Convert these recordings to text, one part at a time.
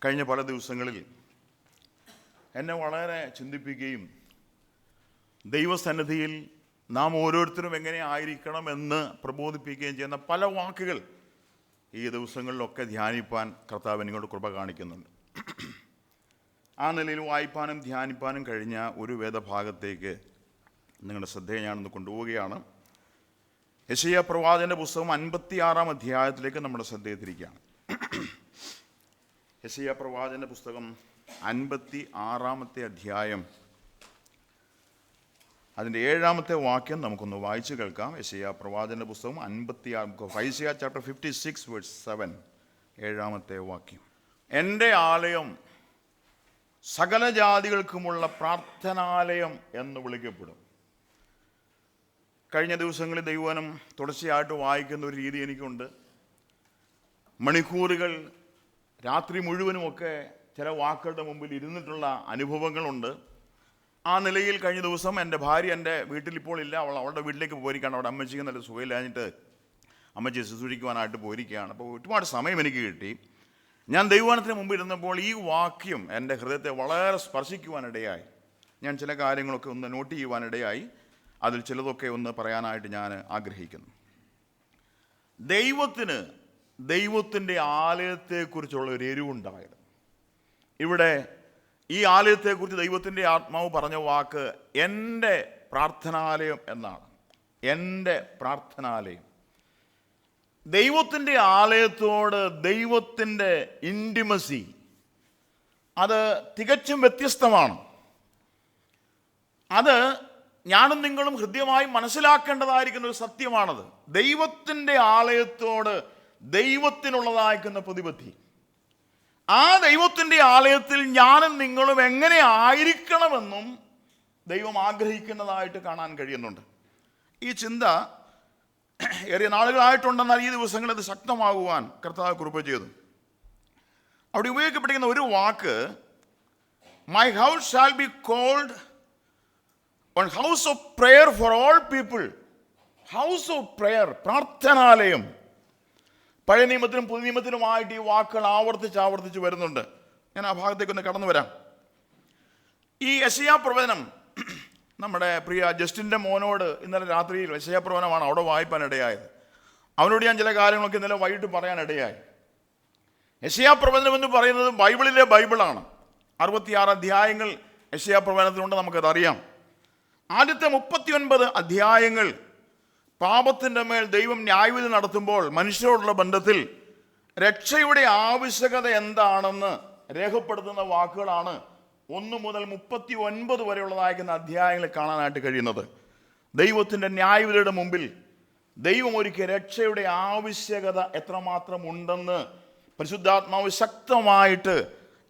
കഴിഞ്ഞ പല ദിവസങ്ങളിൽ എന്നെ വളരെ ചിന്തിപ്പിക്കുകയും ദൈവസന്നിധിയിൽ നാം ഓരോരുത്തരും എങ്ങനെ ആയിരിക്കണമെന്ന് പ്രബോധിപ്പിക്കുകയും ചെയ്യുന്ന പല വാക്കുകൾ ഈ ദിവസങ്ങളിലൊക്കെ ധ്യാനിപ്പാൻ കർത്താവ് നിങ്ങളുടെ കൃപ കാണിക്കുന്നുണ്ട്. ആ നിലയിൽ വായിപ്പാനും ധ്യാനിപ്പാനും കഴിഞ്ഞ ഒരു വേദഭാഗത്തേക്ക് നിങ്ങളുടെ ശ്രദ്ധയെ ഞാനൊന്ന് കൊണ്ടുപോവുകയാണ്. യെശയ്യാ പ്രവാചകന്റെ പുസ്തകം 56-ാം അധ്യായത്തിലേക്ക് നമ്മുടെ ശ്രദ്ധയെ തിരിക്കുകയാണ്. യെശയ്യാ പ്രവാചകന്റെ പുസ്തകം 56-ാമത്തെ അധ്യായം, അതിൻ്റെ 7-ാമത്തെ വാക്യം നമുക്കൊന്ന് വായിച്ചു കേൾക്കാം. യെശയ്യാ പ്രവാചകന്റെ പുസ്തകം 56, ഐസിയ ചാപ്റ്റർ 56 വേഴ്സ് 7, 7-ാമത്തെ വാക്യം. എൻ്റെ ആലയം സകല ജാതികൾക്കുമുള്ള പ്രാർത്ഥനാലയം എന്ന് വിളിക്കപ്പെടും. കഴിഞ്ഞ ദിവസങ്ങളിൽ ദൈവവചനം തുടർച്ചയായിട്ട് വായിക്കുന്ന ഒരു രീതി എനിക്കുണ്ട്. മണിക്കൂറുകൾ, രാത്രി മുഴുവനുമൊക്കെ ചില വാക്കുകളുടെ മുമ്പിൽ ഇരുന്നിട്ടുള്ള അനുഭവങ്ങളുണ്ട്. ആ നിലയിൽ കഴിഞ്ഞ ദിവസം എൻ്റെ ഭാര്യ എൻ്റെ വീട്ടിലിപ്പോൾ ഇല്ല, അവളുടെ വീട്ടിലേക്ക് പോയിരിക്കുകയാണ്. അവിടെ അമ്മച്ചിക്ക് നല്ല സുഖമില്ലാഞ്ഞിട്ട് അമ്മച്ചി ശുശ്രൂഷിക്കുവാനായിട്ട് പോയിരിക്കുകയാണ്. അപ്പോൾ ഒരുപാട് സമയം എനിക്ക് കിട്ടി. ഞാൻ ദൈവവചനത്തിന് മുമ്പ് ഇരുന്നപ്പോൾ ഈ വാക്യം എൻ്റെ ഹൃദയത്തെ വളരെ സ്പർശിക്കുവാനിടയായി. ഞാൻ ചില കാര്യങ്ങളൊക്കെ ഒന്ന് നോട്ട് ചെയ്യുവാനിടയായി. അതിൽ ചിലതൊക്കെ ഒന്ന് പറയാനായിട്ട് ഞാൻ ആഗ്രഹിക്കുന്നു. ദൈവത്തിന് ദൈവത്തിൻ്റെ ആലയത്തെക്കുറിച്ചുള്ള ഒരു എരിവുണ്ടായിരുന്നു. ഇവിടെ ഈ ആലയത്തെക്കുറിച്ച് ദൈവത്തിൻ്റെ ആത്മാവ് പറഞ്ഞ വാക്ക് എൻ്റെ പ്രാർത്ഥനാലയം എന്നാണ്. എൻ്റെ പ്രാർത്ഥനാലയം. ദൈവത്തിൻ്റെ ആലയത്തോട് ദൈവത്തിൻ്റെ ഇൻറ്റിമസി അത് തികച്ചും വ്യത്യസ്തമാണ്. അത് ഞാനും നിങ്ങളും ഹൃദ്യമായി മനസ്സിലാക്കേണ്ടതായിരിക്കുന്ന ഒരു സത്യമാണത്. ദൈവത്തിൻ്റെ ആലയത്തോട് ദൈവത്തിനുള്ളതായിരിക്കുന്ന പ്രതിപത്തി, ആ ദൈവത്തിൻ്റെ ആലയത്തിൽ ഞാനും നിങ്ങളും എങ്ങനെ ആയിരിക്കണമെന്നും ദൈവം ആഗ്രഹിക്കുന്നതായിട്ട് കാണാൻ കഴിയുന്നുണ്ട്. ഈ ചിന്ത ഏറിയ നാളുകളായിട്ടുണ്ടെന്നാൽ ഈ ദിവസങ്ങളിൽ അത് ശക്തമാകുവാൻ കർത്താവ് കൃപ ചെയ്തു. അവിടെ ഉപയോഗിക്കപ്പെട്ടിരിക്കുന്ന ഒരു വാക്ക്, my house shall be called one house of prayer for all people. House of prayer, പ്രാർത്ഥനാലയം. പഴയ നിയമത്തിനും പുതിയ നിയമത്തിനുമായിട്ട് ഈ വാക്കുകൾ ആവർത്തിച്ച് വരുന്നുണ്ട്. ഞാൻ ആ ഭാഗത്തേക്കൊന്ന് കടന്നു വരാം. ഈ യെശയ്യാ പ്രവചനം നമ്മുടെ പ്രിയ ജസ്റ്റിൻ്റെ മോനോട് ഇന്നലെ രാത്രിയിൽ യെശയ്യാ പ്രവചനമാണ് അവിടെ വായിപ്പാനിടയായത്. അവനോട് ഞാൻ ചില കാര്യങ്ങളൊക്കെ ഇന്നലെ വൈകിട്ട് പറയാനിടയായി. യെശയ്യാ പ്രവചനം എന്ന് പറയുന്നത് ബൈബിളിലെ ബൈബിളാണ്. 66 അധ്യായങ്ങൾ യെശയ്യാ പ്രവചനത്തിലുണ്ട്, നമുക്കതറിയാം. ആദ്യത്തെ 39 അധ്യായങ്ങൾ പാപത്തിൻ്റെ മേൽ ദൈവം ന്യായവിധി നടത്തുമ്പോൾ മനുഷ്യരോടുള്ള ബന്ധത്തിൽ രക്ഷയുടെ ആവശ്യകത എന്താണെന്ന് രേഖപ്പെടുത്തുന്ന വാക്കുകളാണ് 1 മുതൽ 39 വരെയുള്ളതായിരിക്കുന്ന അധ്യായങ്ങളിൽ കാണാനായിട്ട് കഴിയുന്നത്. ദൈവത്തിൻ്റെ ന്യായവിധിയുടെ മുമ്പിൽ ദൈവം ഒരുക്കിയ രക്ഷയുടെ ആവശ്യകത എത്രമാത്രം ഉണ്ടെന്ന് പരിശുദ്ധാത്മാവ് ശക്തമായിട്ട്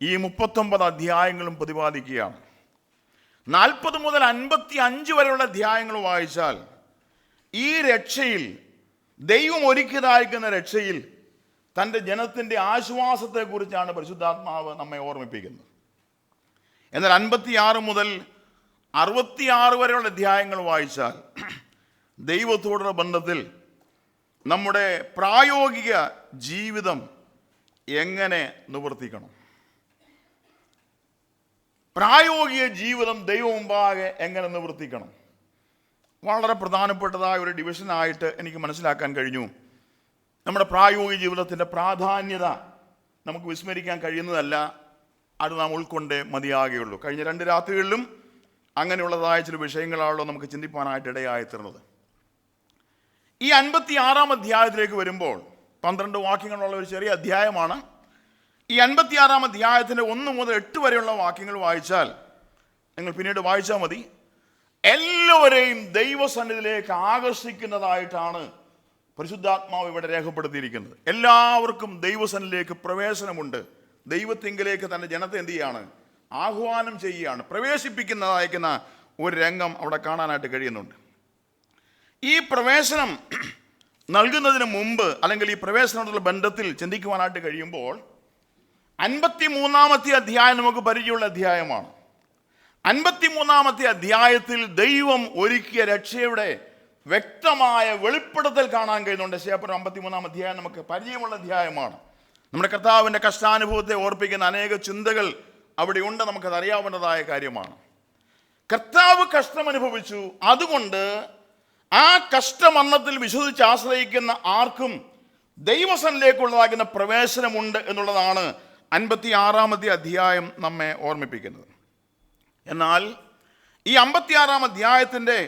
ഈ 39 അധ്യായങ്ങളും പ്രതിപാദിക്കുകയാണ്. 40 മുതൽ 55 വരെയുള്ള അധ്യായങ്ങൾ വായിച്ചാൽ ഈ രക്ഷയിൽ, ദൈവം ഒരുക്കിയതായിരിക്കുന്ന രക്ഷയിൽ തൻ്റെ ജനത്തിൻ്റെ ആശ്വാസത്തെക്കുറിച്ചാണ് പരിശുദ്ധാത്മാവ് നമ്മെ ഓർമ്മിപ്പിക്കുന്നത്. എന്നാൽ 56 മുതൽ 66 വരെയുള്ള അധ്യായങ്ങൾ വായിച്ചാൽ ദൈവത്തോടുള്ള ബന്ധത്തിൽ നമ്മുടെ പ്രായോഗിക ജീവിതം എങ്ങനെ നിവർത്തിക്കണം, പ്രായോഗിക ജീവിതം ദൈവം മുമ്പാകെ എങ്ങനെ നിവർത്തിക്കണം, വളരെ പ്രധാനപ്പെട്ടതായ ഒരു ഡിവിഷനായിട്ട് എനിക്ക് മനസ്സിലാക്കാൻ കഴിഞ്ഞു. നമ്മുടെ പ്രായോഗിക ജീവിതത്തിൻ്റെ പ്രാധാന്യത നമുക്ക് വിസ്മരിക്കാൻ കഴിയുന്നതല്ല. അത് നാം ഉൾക്കൊണ്ടേ മതിയാകുകയുള്ളൂ. കഴിഞ്ഞ 2 രാത്രികളിലും അങ്ങനെയുള്ളതായ ചില വിഷയങ്ങളാണല്ലോ നമുക്ക് ചിന്തിപ്പാനായിട്ട് ഇടയായിത്തീർന്നത്. ഈ 56-ാം അധ്യായത്തിലേക്ക് വരുമ്പോൾ 12 വാക്യങ്ങളുള്ള ഒരു ചെറിയ അധ്യായമാണ്. ഈ 56-ാം അധ്യായത്തിൻ്റെ 1 മുതൽ 8 വരെയുള്ള വാക്യങ്ങൾ വായിച്ചാൽ, നിങ്ങൾ പിന്നീട് വായിച്ചാൽ മതി, എല്ലാവരെയും ദൈവസന്നിധിയിലേക്ക് ആകർഷിക്കുന്നതായിട്ടാണ് പരിശുദ്ധാത്മാവ് ഇവിടെ രേഖപ്പെടുത്തിയിരിക്കുന്നത്. എല്ലാവർക്കും ദൈവസന്നിധിയിലേക്ക് പ്രവേശനമുണ്ട്. ദൈവത്തിങ്കിലേക്ക് തൻ്റെ ജനത്തെ എന്ത് ചെയ്യാണ്? ആഹ്വാനം ചെയ്യുകയാണ്, പ്രവേശിപ്പിക്കുന്നതായിരിക്കുന്ന ഒരു രംഗം അവിടെ കാണാനായിട്ട് കഴിയുന്നുണ്ട്. ഈ പ്രവേശനം നൽകുന്നതിന് മുമ്പ്, അല്ലെങ്കിൽ ഈ പ്രവേശനത്തോടുള്ള ബന്ധത്തിൽ ചിന്തിക്കുവാനായിട്ട് കഴിയുമ്പോൾ 53-ാമത്തെ അധ്യായം നമുക്ക് പരിചയമുള്ള അധ്യായമാണ്. 53-ാമത്തെ അധ്യായത്തിൽ ദൈവം ഒരുക്കിയ രക്ഷയുടെ വ്യക്തമായ വെളിപ്പെടുത്തൽ കാണാൻ കഴിയുന്നുണ്ട്. യെശയ്യാ 53-ാം അധ്യായം നമുക്ക് പരിചയമുള്ള അധ്യായമാണ്. നമ്മുടെ കർത്താവിൻ്റെ കഷ്ടാനുഭവത്തെ ഓർപ്പിക്കുന്ന അനേക ചിന്തകൾ അവിടെയുണ്ട്, നമുക്കത് അറിയാവുന്നതായ കാര്യമാണ്. കർത്താവ് കഷ്ടം അനുഭവിച്ചു, അതുകൊണ്ട് ആ കഷ്ടമരണത്തിൽ വിശ്വസിച്ച് ആശ്രയിക്കുന്ന ആർക്കും ദൈവസന്നിധിയിലേക്കുള്ളതാകുന്ന പ്രവേശനമുണ്ട് എന്നുള്ളതാണ് 56 അധ്യായം നമ്മെ ഓർമ്മിപ്പിക്കുന്നത്. എന്നാൽ ഈ 56 അധ്യായത്തിൻ്റെ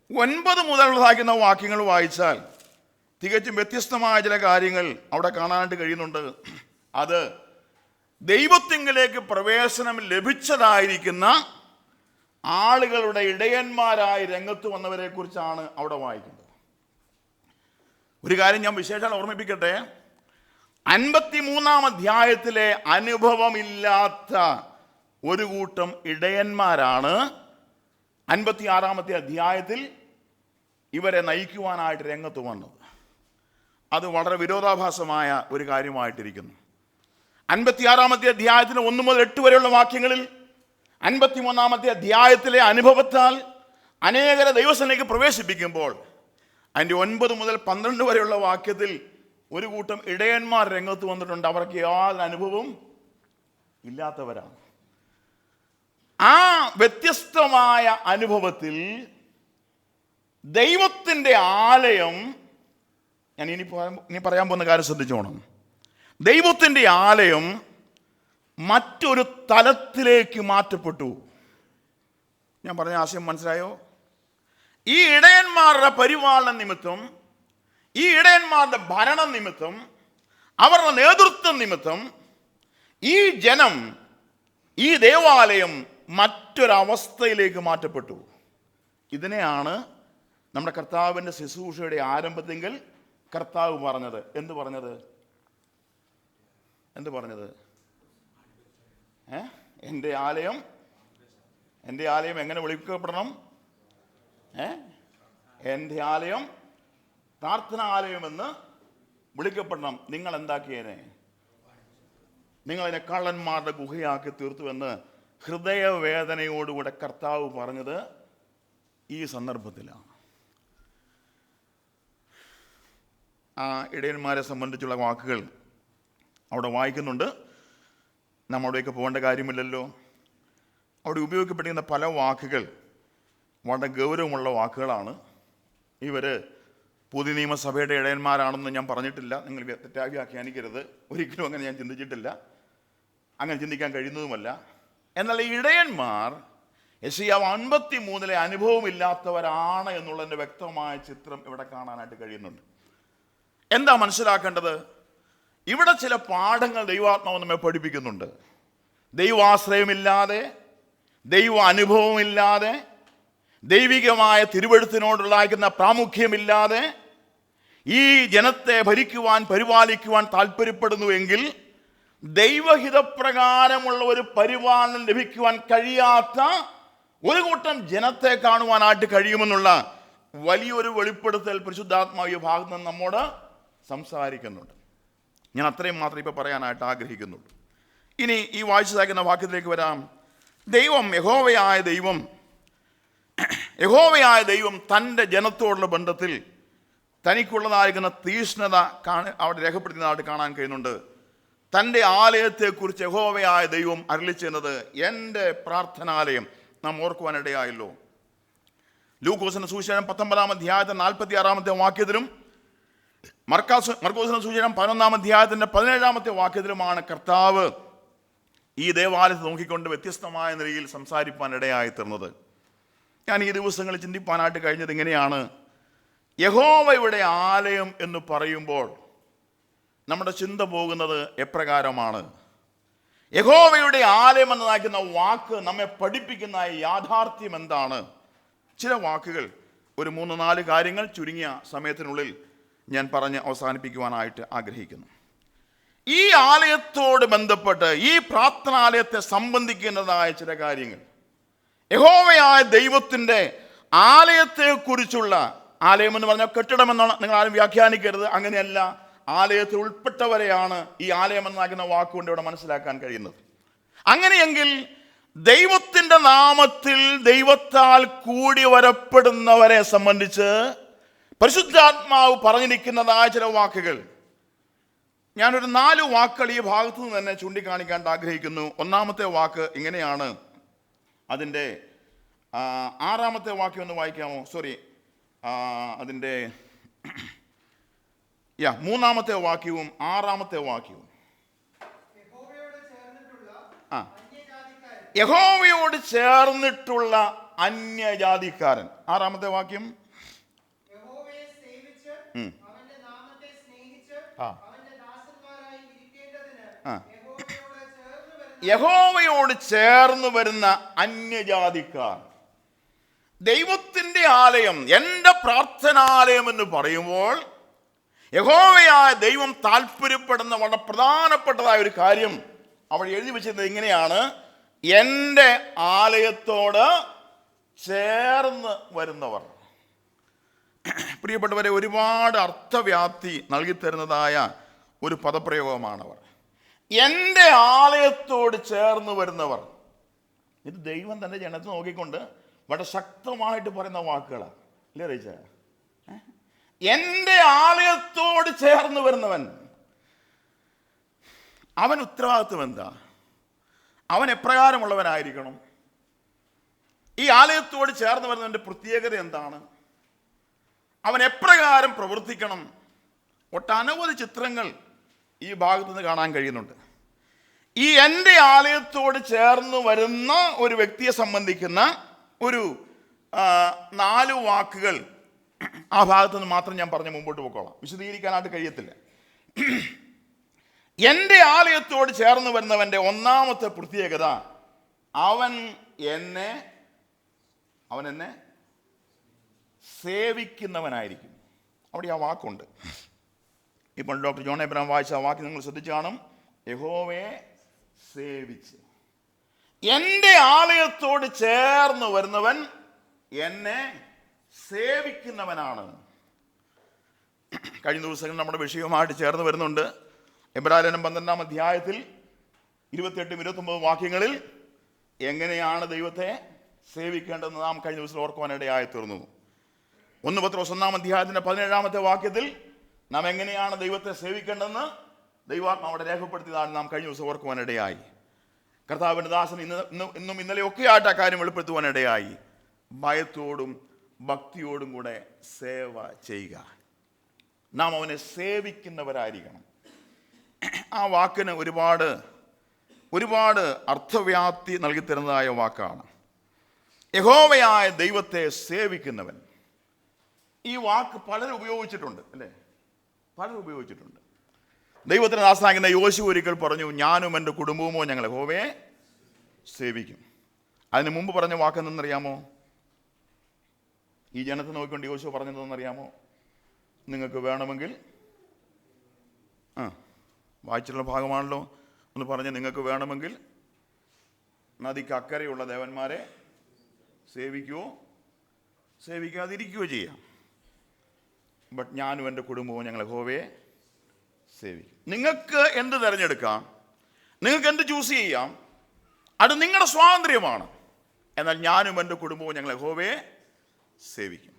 9 മുതലുള്ളതാകുന്ന വാക്യങ്ങൾ വായിച്ചാൽ തികച്ചും വ്യത്യസ്തമായ ചില കാര്യങ്ങൾ അവിടെ കാണാനായിട്ട് കഴിയുന്നുണ്ട്. അത് ദൈവത്തിങ്കിലേക്ക് പ്രവേശനം ലഭിച്ചതായിരിക്കുന്ന ആളുകളുടെ ഇടയന്മാരായി രംഗത്ത് വന്നവരെ കുറിച്ചാണ് അവിടെ വായിക്കുന്നത്. ഒരു കാര്യം ഞാൻ വിശേഷാൽ ഓർമ്മിപ്പിക്കട്ടെ. 53 അധ്യായത്തിലെ അനുഭവമില്ലാത്ത ഒരു കൂട്ടം ഇടയന്മാരാണ് 56 അധ്യായത്തിൽ ഇവരെ നയിക്കുവാനായിട്ട് രംഗത്ത് വന്നത്. അത് വളരെ വിരോധാഭാസമായ ഒരു കാര്യമായിട്ടിരിക്കുന്നു. 56 അധ്യായത്തിന് 1 മുതൽ 8 വരെയുള്ള വാക്യങ്ങളിൽ 53 അധ്യായത്തിലെ അനുഭവത്താൽ അനേകരെ ദൈവസന്നിധിയിലേക്ക് പ്രവേശിപ്പിക്കുമ്പോൾ അതിൻ്റെ 9 മുതൽ 12 വരെയുള്ള വാക്യത്തിൽ ഒരു കൂട്ടം ഇടയന്മാർ രംഗത്ത് വന്നിട്ടുണ്ട്. അവർക്ക് യാതൊരു അനുഭവവും ഇല്ലാത്തവരാണ്. ആ വ്യത്യസ്തമായ അനുഭവത്തിൽ ദൈവത്തിൻ്റെ ആലയം, ഞാൻ ഇനി പറയാൻ പോകുന്ന കാര്യം ശ്രദ്ധിച്ചോണം. ദൈവത്തിൻ്റെ ആലയം മറ്റൊരു തലത്തിലേക്ക് മാറ്റപ്പെട്ടു. ഞാൻ പറഞ്ഞ ആശയം മനസ്സിലായോ? ഈ ഇടയന്മാരുടെ പരിപാലന നിമിത്തം, ഈ ഇടയന്മാരുടെ ഭരണ നിമിത്തം, അവരുടെ നേതൃത്വം നിമിത്തം ഈ ജനം, ഈ ദേവാലയം മറ്റൊരവസ്ഥയിലേക്ക് മാറ്റപ്പെട്ടു. ഇതിനെയാണ് നമ്മുടെ കർത്താവിൻ്റെ ശുശ്രൂഷയുടെ ആരംഭത്തെങ്കിൽ കർത്താവ് പറഞ്ഞത്. എന്ത് പറഞ്ഞത്? എൻ്റെ ആലയം എങ്ങനെ വിളിക്കപ്പെടണം? എൻ്റെ ആലയം പ്രാർത്ഥനാലയമെന്ന് വിളിക്കപ്പെടണം. നിങ്ങൾ എന്താക്കിയേനെ? നിങ്ങളതിനെ കള്ളന്മാരുടെ ഗുഹയാക്കി തീർത്തുവെന്ന് ഹൃദയവേദനയോടുകൂടെ കർത്താവ് പറഞ്ഞത് ഈ സന്ദർഭത്തിലാണ്. ആ ഇടയന്മാരെ സംബന്ധിച്ചുള്ള വാക്കുകൾ അവിടെ വായിക്കുന്നുണ്ട്. നമ്മുടെയൊക്കെ പോകേണ്ട കാര്യമില്ലല്ലോ. അവിടെ ഉപയോഗിക്കപ്പെടുന്ന പല വാക്കുകൾ വളരെ ഗൗരവമുള്ള വാക്കുകളാണ്. ഇവർ പുതിയ നിയമസഭയുടെ ഇടയന്മാരാണെന്ന് ഞാൻ പറഞ്ഞിട്ടില്ല. നിങ്ങൾ തെറ്റായി വ്യാഖ്യാനിക്കരുത്. ഒരിക്കലും അങ്ങനെ ഞാൻ ചിന്തിച്ചിട്ടില്ല, അങ്ങനെ ചിന്തിക്കാൻ കഴിയുന്നതുമല്ല. എന്നാൽ ഈ ഇടയന്മാർ യെശയ്യാവ് 53 അനുഭവമില്ലാത്തവരാണ് എന്നുള്ളതിൻ്റെ വ്യക്തമായ ചിത്രം ഇവിടെ കാണാനായിട്ട് കഴിയുന്നുണ്ട്. എന്താ മനസ്സിലാക്കേണ്ടത്? ഇവിടെ ചില പാഠങ്ങൾ ദൈവാത്മാവ് നമ്മെ പഠിപ്പിക്കുന്നുണ്ട്. ദൈവാശ്രയമില്ലാതെ, ദൈവ അനുഭവമില്ലാതെ, ദൈവികമായ തിരുവെഴുത്തിനോടുള്ള പ്രാമുഖ്യമില്ലാതെ ഈ ജനത്തെ ഭരിക്കുവാൻ, പരിപാലിക്കുവാൻ താല്പര്യപ്പെടുന്നുവെങ്കിൽ ദൈവഹിതപ്രകാരമുള്ള ഒരു പരിപാലനം ലഭിക്കുവാൻ കഴിയാത്ത ഒരു കൂട്ടം ജനത്തെ കാണുവാനായിട്ട് കഴിയുമെന്നുള്ള വലിയൊരു വെളിപ്പെടുത്തൽ പരിശുദ്ധാത്മാവ് ഈ ഭാഗത്ത് നിന്ന് നമ്മോട് സംസാരിക്കുന്നുണ്ട്. ഞാൻ അത്രയും മാത്രം ഇപ്പോൾ പറയാനായിട്ട് ആഗ്രഹിക്കുന്നുള്ളൂ. ഇനി ഈ വായിച്ചതാക്കുന്ന വാക്യത്തിലേക്ക് വരാം. യഹോവയായ ദൈവം തൻ്റെ ജനത്തോടുള്ള ബന്ധത്തിൽ തനിക്കുള്ളതായിരിക്കുന്ന തീഷ്ണത അവിടെ രേഖപ്പെടുത്തുന്നതായിട്ട് കാണാൻ കഴിയുന്നുണ്ട്. തൻ്റെ ആലയത്തെക്കുറിച്ച് യഹോവയായ ദൈവം അരുളിച്ചെന്നത് എൻ്റെ പ്രാർത്ഥനാലയം. നാം ഓർക്കുവാനിടയായല്ലോ. ലൂക്കോസിന്റെ സുവിശേഷം 19 അധ്യായത്തിന്റെ 46 വാക്യത്തിലും മർക്കോസിന്റെ സുവിശേഷം 11 അധ്യായത്തിന്റെ 17 വാക്യത്തിലുമാണ് കർത്താവ് ഈ ദേവാലയത്തെ നോക്കിക്കൊണ്ട് വ്യത്യസ്തമായ നിലയിൽ സംസാരിപ്പാൻ ഇടയായി തീർന്നത്. ഞാൻ ഈ ദിവസങ്ങളിൽ ചിന്തിപ്പാനായിട്ട് കഴിഞ്ഞത് ഇങ്ങനെയാണ്. യഹോവയുടെ ആലയം എന്ന് പറയുമ്പോൾ നമ്മുടെ ചിന്ത പോകുന്നത് എപ്രകാരമാണ്? യഹോവയുടെ ആലയം എന്നതാക്കുന്ന വാക്ക് നമ്മെ പഠിപ്പിക്കുന്ന യാഥാർത്ഥ്യം എന്താണ്? ചില വാക്കുകൾ, ഒരു 3-4 കാര്യങ്ങൾ ചുരുങ്ങിയ സമയത്തിനുള്ളിൽ ഞാൻ പറഞ്ഞ് അവസാനിപ്പിക്കുവാനായിട്ട് ആഗ്രഹിക്കുന്നു. ഈ ആലയത്തോട് ബന്ധപ്പെട്ട്, ഈ പ്രാർത്ഥനാലയത്തെ സംബന്ധിക്കുന്നതായ ചില കാര്യങ്ങൾ, യഹോവയായ ദൈവത്തിൻ്റെ ആലയത്തെക്കുറിച്ചുള്ള, ആലയം എന്ന് പറഞ്ഞാൽ കെട്ടിടമെന്നാണ്, നിങ്ങൾ ആരും വ്യാഖ്യാനിക്കരുത്, അങ്ങനെയല്ല. ആലയത്തിൽ ഉൾപ്പെട്ടവരെയാണ് ഈ ആലയം എന്നാക്കുന്ന വാക്കുകൊണ്ട് ഇവിടെ മനസ്സിലാക്കാൻ കഴിയുന്നത്. അങ്ങനെയെങ്കിൽ ദൈവത്തിൻ്റെ നാമത്തിൽ ദൈവത്താൽ കൂടി വരപ്പെടുന്നവരെ സംബന്ധിച്ച് പരിശുദ്ധാത്മാവ് പറഞ്ഞിരിക്കുന്നതായ ചില വാക്കുകൾ, ഞാനൊരു 4 വാക്കുകൾ ഈ ഭാഗത്തു നിന്ന് തന്നെ ചൂണ്ടിക്കാണിക്കാൻ ആഗ്രഹിക്കുന്നു. ഒന്നാമത്തെ വാക്ക് ഇങ്ങനെയാണ്. അതിൻ്റെ 6-ാമത്തെ വാക്യം ഒന്ന് വായിക്കാമോ? സോറി, അതിൻ്റെ 3-ാമത്തെ വാക്യവും 6-ാമത്തെ വാക്യവും. യഹോവയോട് ചേർന്നിട്ടുള്ള അന്യജാതിക്കാരൻ. 6-ാമത്തെ വാക്യം. യഹോവയോട് ചേർന്ന് വരുന്ന അന്യജാതിക്കാർ. ദൈവത്തിൻ്റെ ആലയം, എൻ്റെ പ്രാർത്ഥനാലയം എന്ന് പറയുമ്പോൾ യഹോവയായ ദൈവം താല്പര്യപ്പെടുന്ന വളരെ പ്രധാനപ്പെട്ടതായ ഒരു കാര്യം അവൾ എഴുതി വെച്ചിരുന്നത് ഇങ്ങനെയാണ്: എൻ്റെ ആലയത്തോട് ചേർന്ന് വരുന്നവർ. പ്രിയപ്പെട്ടവരെ, ഒരുപാട് അർത്ഥവ്യാപ്തി നൽകിത്തരുന്നതായ ഒരു പദപ്രയോഗമാണവർ. എൻ്റെ ആലയത്തോട് ചേർന്ന് വരുന്നവർ. ഇത് ദൈവം തൻ്റെ ജനത്തെ നോക്കിക്കൊണ്ട് വളരെ ശക്തമായിട്ട് പറയുന്ന വാക്കുകളാണ്, അല്ലേ റീച്ച? എൻ്റെ ആലയത്തോട് ചേർന്ന് വരുന്നവൻ, അവൻ ഉത്തരവാദിത്വം എന്താ? അവൻ എപ്രകാരമുള്ളവനായിരിക്കണം? ഈ ആലയത്തോട് ചേർന്ന് വരുന്നവൻ്റെ പ്രത്യേകത എന്താണ്? അവൻ എപ്രകാരം പ്രവർത്തിക്കണം? ഒട്ടനവധി ചിത്രങ്ങൾ ഈ ഭാഗത്തു നിന്ന് കാണാൻ കഴിയുന്നുണ്ട്. ഈ എൻ്റെ ആലയത്തോട് ചേർന്ന് വരുന്ന ഒരു വ്യക്തിയെ സംബന്ധിക്കുന്ന ഒരു 4 വാക്കുകൾ ആ ഭാഗത്തു നിന്ന് മാത്രം ഞാൻ പറഞ്ഞ് മുമ്പോട്ട് പോയിക്കോളാം, വിശദീകരിക്കാനായിട്ട് കഴിയത്തില്ല. എൻ്റെ ആലയത്തോട് ചേർന്ന് വരുന്നവൻ്റെ ഒന്നാമത്തെ പ്രത്യേകത, അവൻ എന്നെ സേവിക്കുന്നവനായിരിക്കും. അവിടെ ആ വാക്കുണ്ട്. ഇപ്പോൾ ഡോക്ടർ ജോൺ എബ്രഹാം വായിച്ച ആ വാക്ക് നിങ്ങൾ ശ്രദ്ധിച്ചു കാണും. യഹോവയെ സേവിച്ച്. എൻ്റെ ആലയത്തോട് ചേർന്ന് വരുന്നവൻ എന്നെ സേവിക്കുന്നവനാണ്. കഴിഞ്ഞ ദിവസങ്ങൾ നമ്മുടെ വിഷയവുമായിട്ട് ചേർന്ന് വരുന്നുണ്ട്. എബ്രായലേഖനം 12-ാം അധ്യായത്തിൽ 28-29 വാക്യങ്ങളിൽ എങ്ങനെയാണ് ദൈവത്തെ സേവിക്കേണ്ടതെന്ന് നാം കഴിഞ്ഞ ദിവസം ഓർക്കുവാനിടയായി തീർന്നു. 1 പത്രോസ് 1-ാം അധ്യായത്തിൻ്റെ 17-ാമത്തെ വാക്യത്തിൽ നാം എങ്ങനെയാണ് ദൈവത്തെ സേവിക്കേണ്ടതെന്ന് ദൈവാത്മാവ് അവിടെ രേഖപ്പെടുത്തിയതാണ് നാം കഴിഞ്ഞ ദിവസം ഓർക്കുവാനിടയായി. കർത്താവിൻ്റെ ദാസൻ ഇന്നും ഇന്നലെയൊക്കെ ആയിട്ട് ആ കാര്യം വെളിപ്പെടുത്തുവാനിടയായി. ഭയത്തോടും ഭക്തിയോടും കൂടെ സേവ ചെയ്യുക. നാം അവനെ സേവിക്കുന്നവരായിരിക്കണം. ആ വാക്കിന് ഒരുപാട് അർത്ഥവ്യാപ്തി നൽകിത്തരുന്നതായ വാക്കാണ്. യഹോവയായ ദൈവത്തെ സേവിക്കുന്നവൻ. ഈ വാക്ക് പലരും ഉപയോഗിച്ചിട്ടുണ്ട്, അല്ലേ? പലരും ഉപയോഗിച്ചിട്ടുണ്ട്. ദൈവത്തിന് ദാസനാകുന്ന യോശുവ ഒരിക്കൽ പറഞ്ഞു, ഞാനും എൻ്റെ കുടുംബവുമോ ഞങ്ങൾ യഹോവയെ സേവിക്കും. അതിന് മുമ്പ് പറഞ്ഞ വാക്ക് എന്തെന്നറിയാമോ? ഈ ജനത്തെ നോക്കിക്കൊണ്ട് യോശുവ പറഞ്ഞതെന്നറിയാമോ? നിങ്ങൾക്ക് വേണമെങ്കിൽ, വായിച്ചിട്ടുള്ള ഭാഗമാണല്ലോ, ഒന്ന് പറഞ്ഞ്, നിങ്ങൾക്ക് വേണമെങ്കിൽ നദിക്ക് അക്കരെയുള്ള ദേവന്മാരെ സേവിക്കാതിരിക്കുകയോ ചെയ്യാം. ബട്ട് ഞാനും എൻ്റെ കുടുംബവും ഞങ്ങൾ യഹോവയെ സേവിക്കും. നിങ്ങൾക്ക് എന്ത് തിരഞ്ഞെടുക്കാം, നിങ്ങൾക്ക് എന്ത് ചൂസ് ചെയ്യാം, അത് നിങ്ങളുടെ സ്വാതന്ത്ര്യമാണ്. എന്നാൽ ഞാനും എൻ്റെ കുടുംബവും ഞങ്ങൾ യഹോവയെ സേവിക്കും.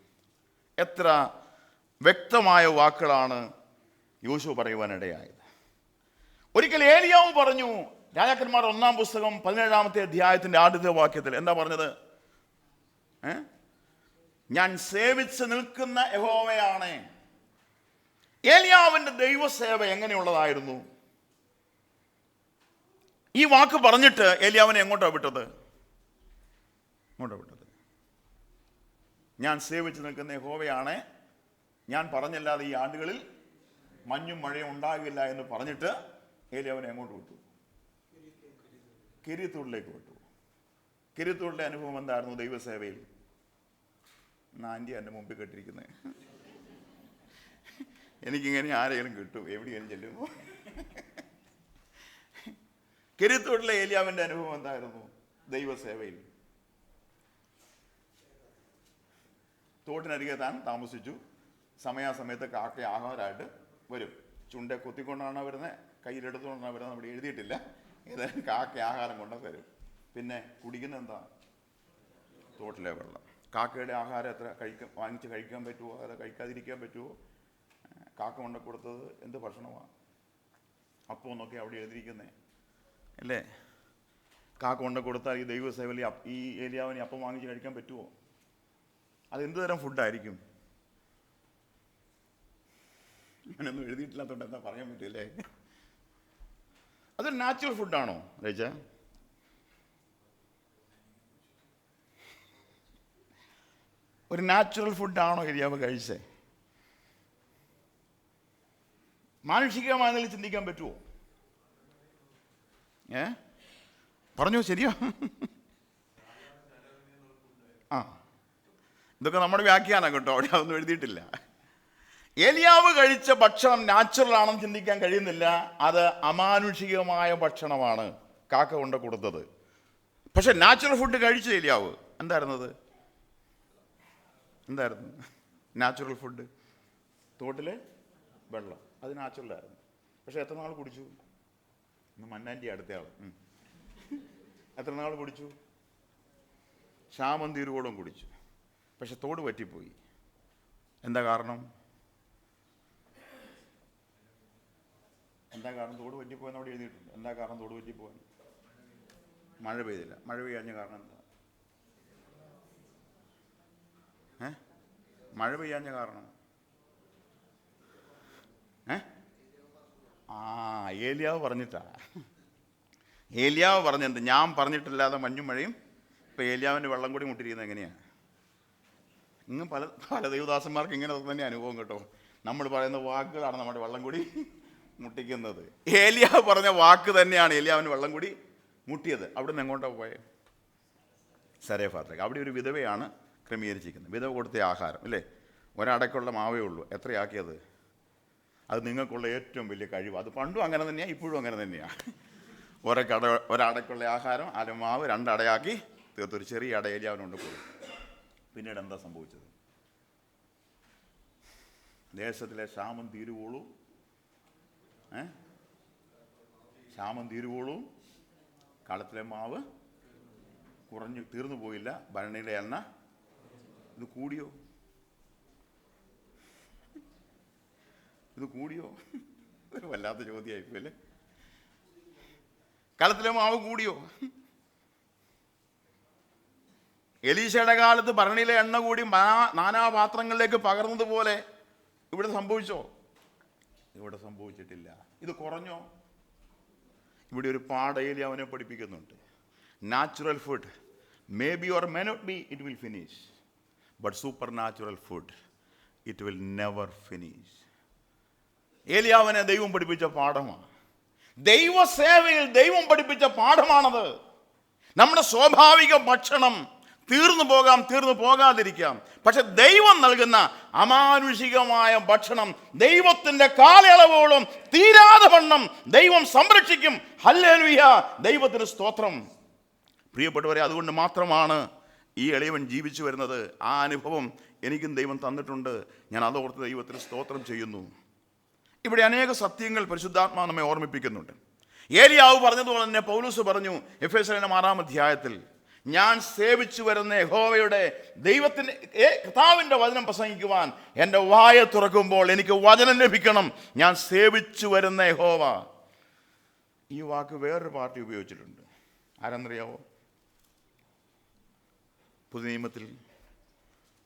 എത്ര വ്യക്തമായ വാക്കുകളാണ് യോശുവ പറയുവാനിടയായത്. ഒരിക്കൽ ഏലിയാവ് പറഞ്ഞു, രാജാക്കന്മാർ 1-ാം പുസ്തകം 17-ാമത്തെ അധ്യായത്തിൻ്റെ ആദ്യത്തെ വാക്യത്തിൽ എന്താ പറഞ്ഞത്? ഞാൻ സേവിച്ച് നിൽക്കുന്ന യഹോവയാണ്. ഏലിയാവിൻ്റെ ദൈവസേവ എങ്ങനെയുള്ളതായിരുന്നു? ഈ വാക്ക് പറഞ്ഞിട്ട് ഏലിയാവിനെ എങ്ങോട്ടാണ് വിട്ടത്? ഞാൻ സേവിച്ച് നിൽക്കുന്ന യഹോവയാണ്, ഞാൻ പറഞ്ഞല്ലാതെ ഈ ആണ്ടുകളിൽ മഞ്ഞും മഴയും ഉണ്ടാകില്ല എന്ന് പറഞ്ഞിട്ട് ഏലിയാവിനെ എങ്ങോട്ട് വിട്ടു? കിരീത്തോടിലേക്ക് വിട്ടു. കിരീത്തോടിലെ അനുഭവം എന്തായിരുന്നു ദൈവസേവയിൽ? ആൻറ്റി എൻ്റെ മുമ്പിൽ കെട്ടിരിക്കുന്നത്, എനിക്കിങ്ങനെ ആരെങ്കിലും കിട്ടും, എവിടെയെങ്കിലും ചെല്ലുമ്പോൾ. കിരീത്തോടിലെ ഏലിയാവിൻ്റെ അനുഭവം എന്തായിരുന്നു ദൈവസേവയിൽ? തോട്ടിനരികെ താൻ താമസിച്ചു. സമയാസമയത്ത് കാക്ക ആഹാരമായിട്ട് വരും. ചുണ്ടെ കൊത്തിക്കൊണ്ടാണ് വരുന്നത്, കയ്യിലെടുത്തുകൊണ്ടാണ് വരുന്നത്, നമ്മുടെ എഴുതിയിട്ടില്ല. ഏതായാലും കാക്ക ആഹാരം കൊണ്ട് തരും. പിന്നെ കുടിക്കുന്ന എന്താ? തോട്ടിലെ വെള്ളം. കാക്കയുടെ ആഹാരം എത്ര വാങ്ങിച്ച് കഴിക്കാൻ പറ്റുമോ, അത് കഴിക്കാതിരിക്കാൻ പറ്റുമോ? കാക്ക കൊണ്ട് കൊടുത്തത് എന്ത് ഭക്ഷണമാണ്? അപ്പം എന്നൊക്കെ അവിടെ എഴുതിയിരിക്കുന്നേ അല്ലേ? കാക്ക കൊണ്ട് കൊടുത്താൽ ഈ ദൈവസേവയിൽ ഈ ഏലിയാവിനെ അപ്പം വാങ്ങിച്ച് കഴിക്കാൻ പറ്റുമോ? അത് എന്ത് തരം ഫുഡായിരിക്കും? അങ്ങനെയൊന്നും എഴുതിയിട്ടില്ലാത്തതുകൊണ്ട് എന്താ പറയാൻ പറ്റില്ലേ? അതൊരു നാച്ചുറൽ ഫുഡാണോ രജ? ഒരു നാച്ചുറൽ ഫുഡാണോ ഏലിയാവ് കഴിച്ചേ? മാനുഷികമായ നിലയിൽ ചിന്തിക്കാൻ പറ്റുമോ? പറഞ്ഞോ, ശരിയോ? ആ, ഇതൊക്കെ നമ്മുടെ വ്യാഖ്യാനം കേട്ടോ, അവിടെ അതൊന്നും എഴുതിയിട്ടില്ല. ഏലിയാവ് കഴിച്ച ഭക്ഷണം നാച്ചുറൽ ആണെന്ന് ചിന്തിക്കാൻ കഴിയുന്നില്ല. അത് അമാനുഷികമായ ഭക്ഷണമാണ് കാക്ക കൊണ്ട് കൊടുത്തത്. പക്ഷെ നാച്ചുറൽ ഫുഡ് കഴിച്ചു ഏലിയാവ്. എന്തായിരുന്നത്? Natural food? തോട്ടിലെ വെള്ളം, അത് നാച്ചുറലായിരുന്നു. പക്ഷെ എത്ര നാൾ കുടിച്ചു? മന്നാൻ്റെ അടുത്തയാൾ എത്ര നാൾ കുടിച്ചു? ക്ഷാമം തീരുവോളം കുടിച്ചു. പക്ഷെ തോട് പറ്റിപ്പോയി. എന്താ കാരണം? തോട് പറ്റിപ്പോയെന്ന് അവിടെ എഴുതിയിട്ടുണ്ട്. എന്താ കാരണം തോട് പറ്റിപ്പോവാൻ? മഴ പെയ്തില്ല. മഴ പെയ്യാഞ്ഞ കാരണം എന്താ? മഴ പെയ്യാഞ്ഞ കാരണം ഏലിയാവ് പറഞ്ഞിട്ടാ. ഏലിയാവ് പറഞ്ഞെന്ത്? ഞാൻ പറഞ്ഞിട്ടില്ലാതെ മഞ്ഞും മഴയും. ഇപ്പം ഏലിയാവിൻ്റെ വെള്ളം കൂടി മുട്ടിരിക്കുന്നത് എങ്ങനെയാണ്? ഇന്നും പല പല ദൈവദാസന്മാർക്ക് ഇങ്ങനെ തന്നെ അനുഭവം കേട്ടോ. നമ്മൾ പറയുന്ന വാക്കുകളാണ് നമ്മുടെ വെള്ളം കൂടി മുട്ടിക്കുന്നത്. ഏലിയാവ് പറഞ്ഞ വാക്ക് തന്നെയാണ് ഏലിയാവിന് വെള്ളം കൂടി മുട്ടിയത്. അവിടെ നിന്ന് എങ്ങോട്ടാണ് പോയത്? സരേഫാത്തിലേക്ക്. അവിടെ ഒരു വിധവയാണ് ക്രമീകരിച്ചിരിക്കുന്നത്. വിധവ കൊടുത്ത ആഹാരം അല്ലേ? ഒരടക്കുള്ള മാവേ ഉള്ളൂ. എത്രയാക്കിയത്? അത് നിങ്ങൾക്കുള്ള ഏറ്റവും വലിയ കഴിവ്. അത് പണ്ടും അങ്ങനെ തന്നെയാണ്, ഇപ്പോഴും അങ്ങനെ തന്നെയാണ്. ഒരടക്കുള്ള ആഹാരം, അലമാവ് 2 അടയാക്കി തീർത്തൊരു ചെറിയ അട ഏലിയാവിനുണ്ട് കൊടുക്കും. പിന്നീട് എന്താ സംഭവിച്ചത്? ദേശത്തിലെ ക്ഷാമം തീരുവോളൂ കളത്തിലെ മാവ് തീർന്നു പോയില്ല. ഭരണിയിലെ എണ്ണ ഇത് കൂടിയോ? ഒരു വല്ലാത്ത ചോദ്യമായിപ്പോല്ലേ? കളത്തിലെ മാവ് കൂടിയോ? എലീശയുടെ കാലത്ത് ഭരണിയിലെ എണ്ണ കൂടി നാനാപാത്രങ്ങളിലേക്ക് പകർന്നതുപോലെ ഇവിടെ സംഭവിച്ചോ? ഇവിടെ സംഭവിച്ചിട്ടില്ല. ഇത് കുറഞ്ഞോ? ഇവിടെ ഒരു പാഠയിൽ അവനെ പഠിപ്പിക്കുന്നുണ്ട്. Natural food may be or may not be, it will finish. But supernatural food it will never finish. ഏലിയാവിനെ ദൈവം പഠിപ്പിച്ച പാഠമാണ്. ദൈവസേവയിൽ ദൈവം പഠിപ്പിച്ച പാഠമാണത്. നമ്മുടെ സ്വാഭാവിക ഭക്ഷണം തീർന്നു പോകാതിരിക്കാം. പക്ഷെ ദൈവം നൽകുന്ന അമാനുഷികമായ ഭക്ഷണം ദൈവത്തിൻ്റെ കാലയളവോളം തീരാതെ വണ്ണം ദൈവം സംരക്ഷിക്കും. ഹല്ലേലൂയ, ദൈവത്തിന് സ്തോത്രം. പ്രിയപ്പെട്ടവരെ, അതുകൊണ്ട് മാത്രമാണ് ഈ എളിയവൻ ജീവിച്ചു വരുന്നത്. ആ അനുഭവം എനിക്കും ദൈവം തന്നിട്ടുണ്ട്. ഞാൻ അതോർത്ത് ദൈവത്തിന് സ്തോത്രം ചെയ്യുന്നു. ഇവിടെ അനേക സത്യങ്ങൾ പരിശുദ്ധാത്മാവ് നമ്മെ ഓർമ്മിപ്പിക്കുന്നുണ്ട്. ഏലിയാവ് പറഞ്ഞതുപോലെ തന്നെ പൗലോസ് പറഞ്ഞു എഫേസ്യരുടെ 6-ാം അധ്യായത്തിൽ, ഞാൻ സേവിച്ചു വരുന്ന യഹോവയുടെ ദൈവത്തിൻ്റെ കർത്താവിൻ്റെ വചനം പ്രസംഗിക്കുവാൻ എൻ്റെ വായ തുറക്കുമ്പോൾ എനിക്ക് വചനം ലഭിക്കണം. ഞാൻ സേവിച്ചു വരുന്ന യഹോവ. ഈ വാക്ക് വേറൊരു പാർട്ടി ഉപയോഗിച്ചിട്ടുണ്ട്. ആരാണെന്നറിയാമോ? പുതിയ നിയമത്തിൽ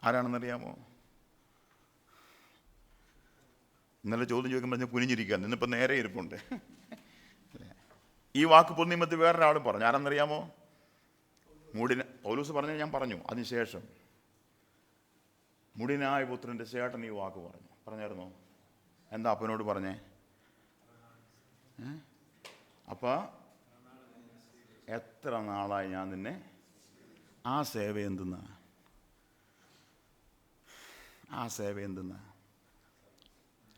ആരാണെന്നറിയാമോ? ഇന്നലെ ചോദ്യം ചോദിക്കുമ്പോൾ ഞാൻ കുനിഞ്ഞിരിക്കുകയാണ്. ഇന്നിപ്പോൾ നേരെ ഇരിപ്പുണ്ട്. ഈ വാക്ക് പുതിയ നിയമത്തിൽ വേറൊരാളും പറഞ്ഞു. ആരാണെന്നറിയാമോ? പൗലോസ് പറഞ്ഞ ഞാൻ പറഞ്ഞു. അതിനുശേഷം മുടിനായ പുത്രൻ്റെ ചേട്ടൻ ഈ വാക്ക് പറഞ്ഞായിരുന്നോ? എന്താ അപ്പനോട് പറഞ്ഞേ? അപ്പ എത്ര നാളായി ഞാൻ നിന്നെ ആ സേവ എന്തുന്ന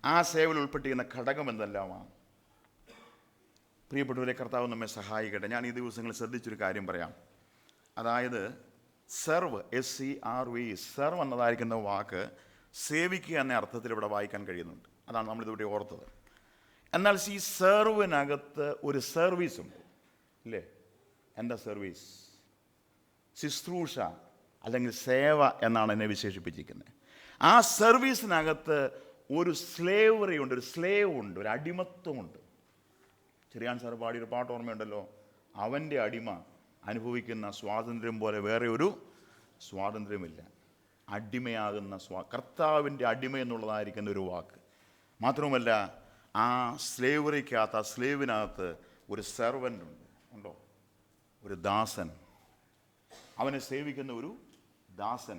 ആ സേവയിൽ ഉൾപ്പെട്ടിരിക്കുന്ന ഘടകം എന്തെല്ലാമാണ്? പ്രിയപ്പെട്ടവരെ, കർത്താവ് നമ്മെ സഹായിക്കട്ടെ. ഞാൻ ഈ ദിവസങ്ങളിൽ ശ്രദ്ധിച്ചൊരു കാര്യം പറയാം. അതായത് സെർവ്, SERV, സെർവ് എന്നതായിരിക്കുന്ന വാക്ക് സേവിക്കുക എന്ന അർത്ഥത്തിൽ ഇവിടെ വായിക്കാൻ കഴിയുന്നുണ്ട്. അതാണ് നമ്മളിതിവിടെ ഓർത്തത്. എന്നാൽ ഈ സെർവിനകത്ത് ഒരു സർവീസ് ഉണ്ട് ഇല്ലേ? എന്താ സർവീസ്? ശുശ്രൂഷ അല്ലെങ്കിൽ സേവ എന്നാണ് എന്നെ വിശേഷിപ്പിച്ചിരിക്കുന്നത്. ആ സർവീസിനകത്ത് ഒരു സ്ലേവറി ഉണ്ട്, ഒരു സ്ലേവ് ഉണ്ട്, ഒരു അടിമത്വമുണ്ട്. ചെറിയാൻ സാർ പാടിയൊരു പാട്ട് ഓർമ്മയുണ്ടല്ലോ, അവൻ്റെ അടിമ അനുഭവിക്കുന്ന സ്വാതന്ത്ര്യം പോലെ വേറെ ഒരു സ്വാതന്ത്ര്യമില്ല. അടിമയാകുന്ന കർത്താവിൻ്റെ അടിമ എന്നുള്ളതായിരിക്കുന്ന ഒരു വാക്ക് മാത്രവുമല്ല, ആ സ്ലേവറിക്കകത്ത്, ആ സ്ലേവിനകത്ത് ഒരു സെർവൻ്റ് ഉണ്ടോ, ഒരു ദാസൻ, അവനെ സേവിക്കുന്ന ഒരു ദാസൻ.